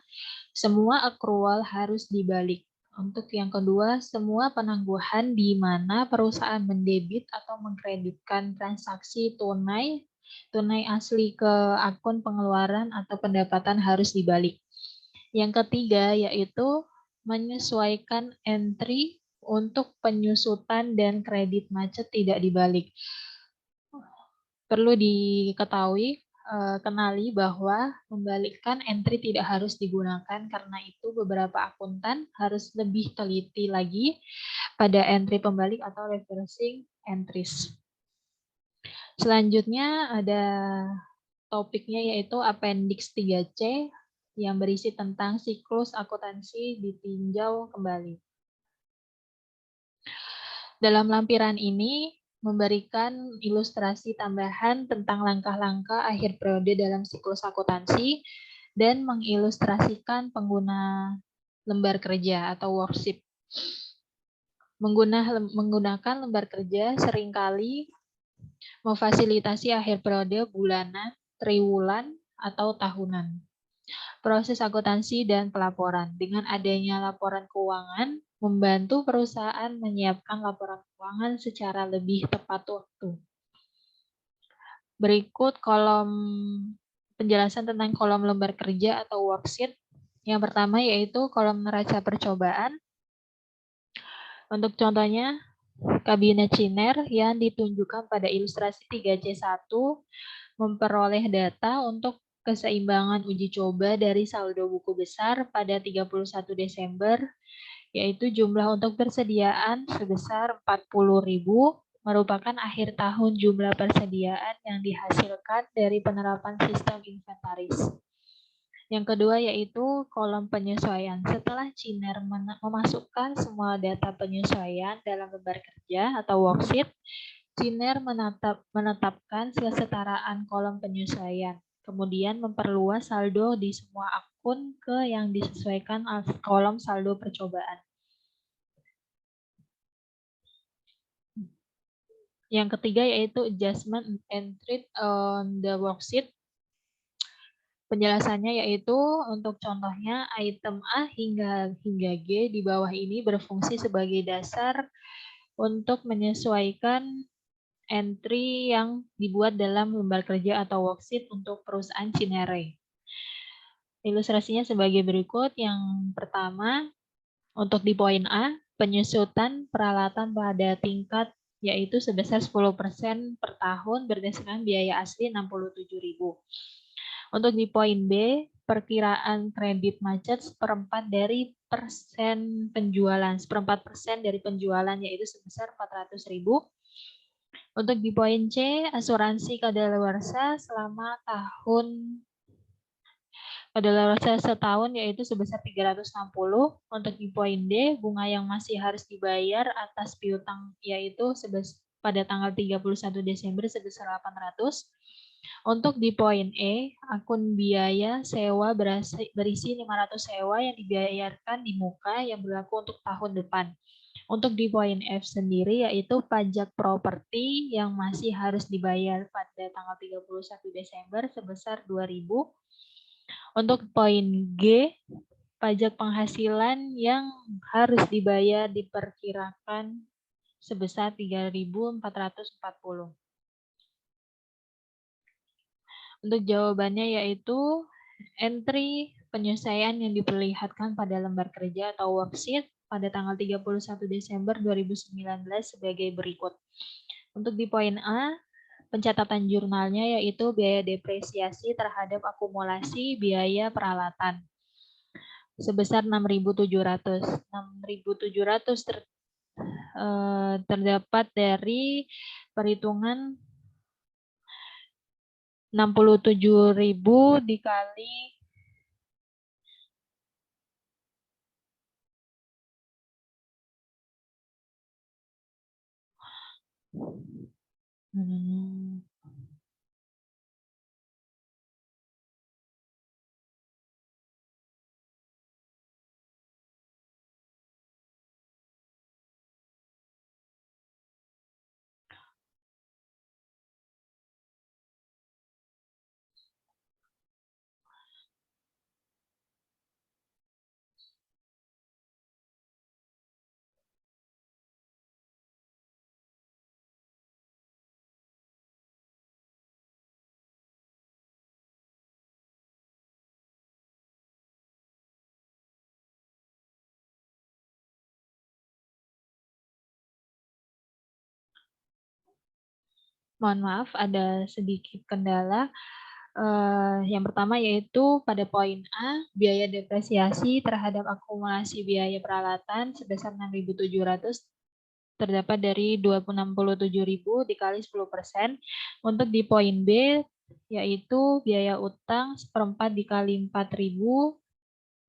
S3: semua accrual harus dibalik. Untuk yang kedua, semua penangguhan di mana perusahaan mendebit atau mengkreditkan transaksi tunai asli ke akun pengeluaran atau pendapatan harus dibalik. Yang ketiga, yaitu menyesuaikan entry untuk penyusutan dan kredit macet tidak dibalik. Perlu diketahui, kenali bahwa membalikkan entry tidak harus digunakan, karena itu beberapa akuntan harus lebih teliti lagi pada entry pembalik atau reversing entries. Selanjutnya ada topiknya yaitu Appendix 3C yang berisi tentang siklus akuntansi ditinjau kembali. Dalam lampiran ini memberikan ilustrasi tambahan tentang langkah-langkah akhir periode dalam siklus akuntansi dan mengilustrasikan pengguna lembar kerja atau worksheet. Menggunakan lembar kerja seringkali memfasilitasi akhir periode bulanan, triwulan, atau tahunan. Proses akuntansi dan pelaporan. Dengan adanya laporan keuangan, membantu perusahaan menyiapkan laporan keuangan secara lebih tepat waktu. Berikut kolom penjelasan tentang kolom lembar kerja atau worksheet. Yang pertama yaitu kolom neraca percobaan. Untuk contohnya, kabinet Ciner yang ditunjukkan pada ilustrasi 3C1 memperoleh data untuk keseimbangan uji coba dari saldo buku besar pada 31 Desember, yaitu jumlah untuk persediaan sebesar 40.000, merupakan akhir tahun jumlah persediaan yang dihasilkan dari penerapan sistem inventaris. Yang kedua yaitu kolom penyesuaian. Setelah Ciner memasukkan semua data penyesuaian dalam lembar kerja atau worksheet, Ciner menetapkan kesetaraan kolom penyesuaian, kemudian memperluas saldo di semua akun ke yang disesuaikan kolom saldo percobaan. Yang ketiga yaitu adjustment entry on the worksheet. Penjelasannya yaitu untuk contohnya item A hingga G di bawah ini berfungsi sebagai dasar untuk menyesuaikan entry yang dibuat dalam lembar kerja atau worksheet untuk perusahaan Cinere. Ilustrasinya sebagai berikut. Yang pertama, untuk di poin A, penyusutan peralatan pada tingkat yaitu sebesar 10% per tahun berdasarkan biaya asli 67.000. Untuk di poin B, perkiraan kredit macet seperempat dari persen penjualan, seperempat persen dari penjualan yaitu sebesar 400.000. Untuk di poin C, asuransi kadaluarsa selama kadaluarsa setahun yaitu sebesar 360. Untuk di poin D, bunga yang masih harus dibayar atas piutang yaitu pada tanggal 31 Desember sebesar 800. Untuk di poin E, akun biaya sewa berisi 500 sewa yang dibayarkan di muka yang berlaku untuk tahun depan. Untuk di poin F sendiri yaitu pajak properti yang masih harus dibayar pada tanggal 31 Desember sebesar 2.000. Untuk poin G, pajak penghasilan yang harus dibayar diperkirakan sebesar 3.440. Untuk jawabannya yaitu entry penyelesaian yang diperlihatkan pada lembar kerja atau worksheet pada tanggal 31 Desember 2019 sebagai berikut. Untuk di poin A, pencatatan jurnalnya yaitu biaya depresiasi terhadap akumulasi biaya peralatan sebesar 6.700. 6.700 terdapat dari perhitungan 67.000 dikali Mohon maaf, ada sedikit kendala. Yang pertama yaitu pada poin A, biaya depresiasi terhadap akumulasi biaya peralatan sebesar 6.700 terdapat dari 67.000 dikali 10%. Untuk di poin B, yaitu biaya utang 1/4 dikali 4.000,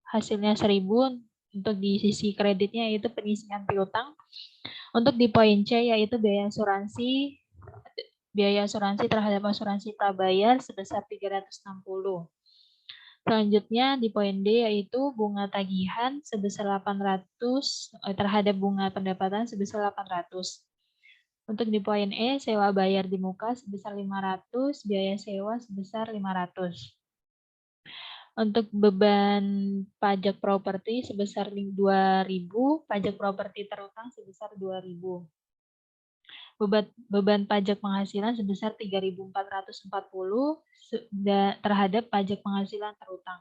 S3: hasilnya 1.000. Untuk di sisi kreditnya yaitu penyisihan piutang. Untuk di poin C, yaitu biaya asuransi terhadap asuransi prabayar sebesar 360. Selanjutnya di poin D yaitu bunga tagihan sebesar 800 terhadap bunga pendapatan sebesar 800. Untuk di poin E, sewa bayar di muka sebesar 500, biaya sewa sebesar 500. Untuk beban pajak properti sebesar 2.000, pajak properti terutang sebesar 2.000. Beban pajak penghasilan sebesar 3.440 terhadap pajak penghasilan terutang.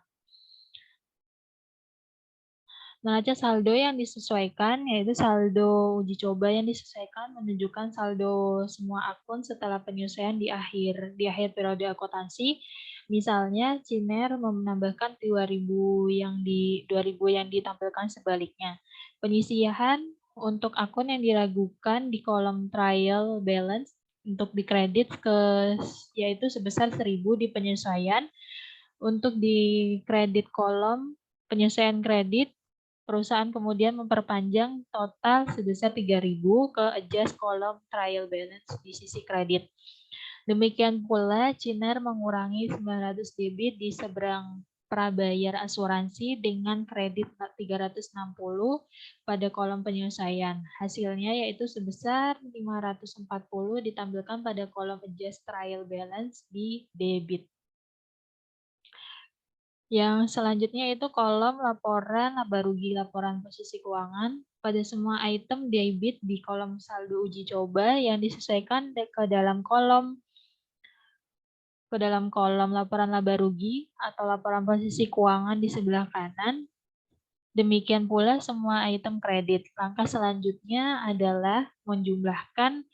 S3: Neraca saldo yang disesuaikan yaitu saldo uji coba yang disesuaikan menunjukkan saldo semua akun setelah penyelesaian di akhir periode akuntansi. Misalnya Ciner menambahkan 2.000 yang ditampilkan sebaliknya. Penyisihan untuk akun yang diragukan di kolom trial balance untuk dikredit yaitu sebesar 1.000 di penyesuaian. Untuk di kredit kolom penyesuaian kredit, perusahaan kemudian memperpanjang total sebesar 3.000 ke adjust kolom trial balance di sisi kredit. Demikian pula Ciner mengurangi 900 debit di seberang prabayar asuransi dengan kredit 360 pada kolom penyelesaian. Hasilnya yaitu sebesar 540 ditampilkan pada kolom adjust trial balance di debit. Yang selanjutnya itu kolom laporan laba rugi laporan posisi keuangan. Pada semua item debit di kolom saldo uji coba yang disesuaikan ke dalam kolom laporan laba rugi atau laporan posisi keuangan di sebelah kanan. Demikian pula semua item kredit. Langkah selanjutnya adalah menjumlahkan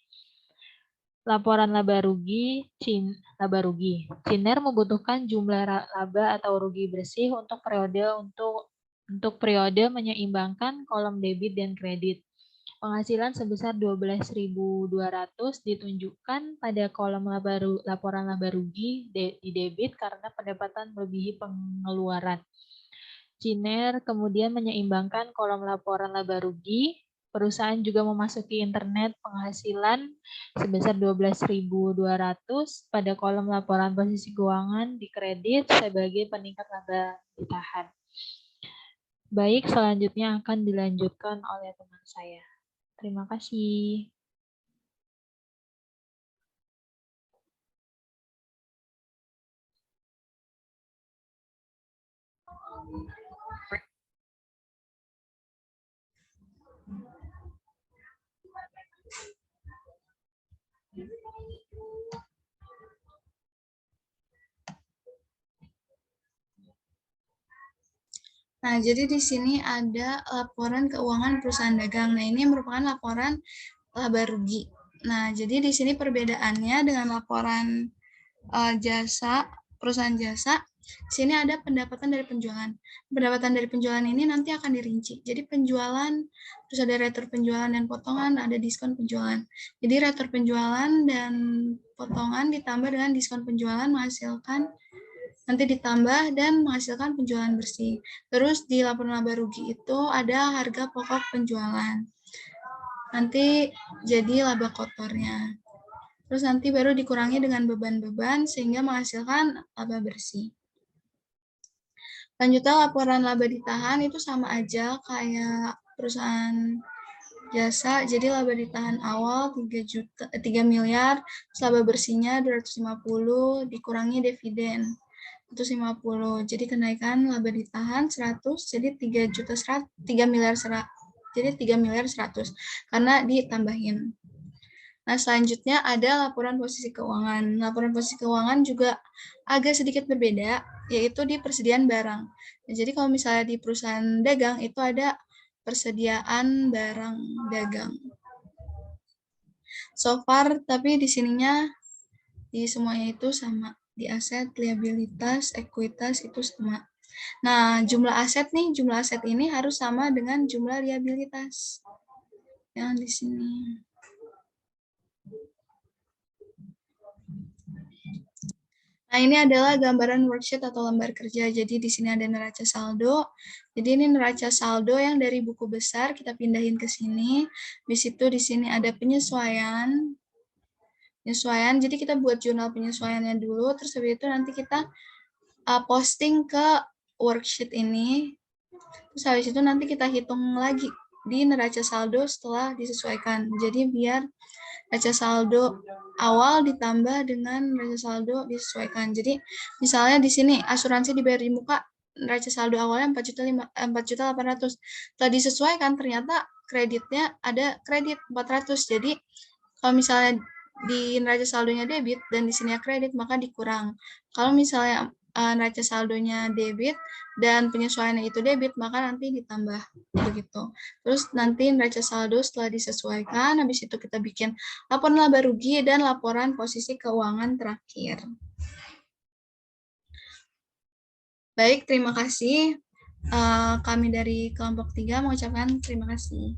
S3: laporan laba rugi. Ciner membutuhkan jumlah laba atau rugi bersih untuk periode menyeimbangkan kolom debit dan kredit. Penghasilan sebesar 12.200 ditunjukkan pada kolom laporan laba rugi di debit karena pendapatan melebihi pengeluaran. Ciner kemudian menyeimbangkan kolom laporan laba rugi. Perusahaan juga memasuki internet penghasilan sebesar 12.200 pada kolom laporan posisi keuangan di kredit sebagai peningkat laba ditahan. Baik, selanjutnya akan dilanjutkan oleh teman saya. Terima kasih.
S1: Nah, jadi di sini ada laporan keuangan perusahaan dagang. Nah, ini merupakan laporan laba rugi. Nah, jadi di sini perbedaannya dengan laporan perusahaan jasa, di sini ada pendapatan dari penjualan. Pendapatan dari penjualan ini nanti akan dirinci. Jadi penjualan, terus ada retur penjualan dan potongan, ada diskon penjualan. Jadi retur penjualan dan potongan ditambah dengan diskon penjualan menghasilkan nanti ditambah dan menghasilkan penjualan bersih. Terus di laporan laba rugi itu ada harga pokok penjualan. Nanti jadi laba kotornya. Terus nanti baru dikurangi dengan beban-beban sehingga menghasilkan laba bersih. Lanjutnya laporan laba ditahan itu sama aja kayak perusahaan jasa. Jadi laba ditahan awal 3 miliar, laba bersihnya 250 dikurangi dividen 150. Jadi kenaikan laba ditahan 100 jadi 3 miliar 100 karena ditambahin. Nah, selanjutnya ada laporan posisi keuangan. Laporan posisi keuangan juga agak sedikit berbeda, yaitu di persediaan barang. Nah, jadi kalau misalnya di perusahaan dagang itu ada persediaan barang dagang. So far, tapi di sininya Di semuanya itu sama. Di aset, liabilitas, ekuitas itu sama. Nah, jumlah aset nih, jumlah aset ini harus sama dengan jumlah liabilitas. Yang di sini. Nah, ini adalah gambaran worksheet atau lembar kerja. Jadi di sini ada neraca saldo. Jadi ini neraca saldo yang dari buku besar kita pindahin ke sini. Di situ di sini ada penyesuaian. Penyesuaian. Jadi kita buat jurnal penyesuaiannya dulu. Terus habis itu nanti kita posting ke worksheet ini. Terus habis itu nanti kita hitung lagi di neraca saldo setelah disesuaikan. Jadi biar neraca saldo awal ditambah dengan neraca saldo disesuaikan. Jadi misalnya di sini asuransi dibayar di muka, neraca saldo awalnya 4.800.000. Setelah disesuaikan ternyata kreditnya ada kredit 400. Jadi kalau misalnya di neraca saldonya debit dan di sini kredit maka dikurang. Kalau misalnya neraca saldonya debit dan penyesuaiannya itu debit, maka nanti ditambah begitu. Terus nanti neraca saldo setelah disesuaikan, habis itu kita bikin laporan laba rugi dan laporan posisi keuangan terakhir. Baik, terima kasih. Kami dari kelompok 3 mengucapkan terima kasih.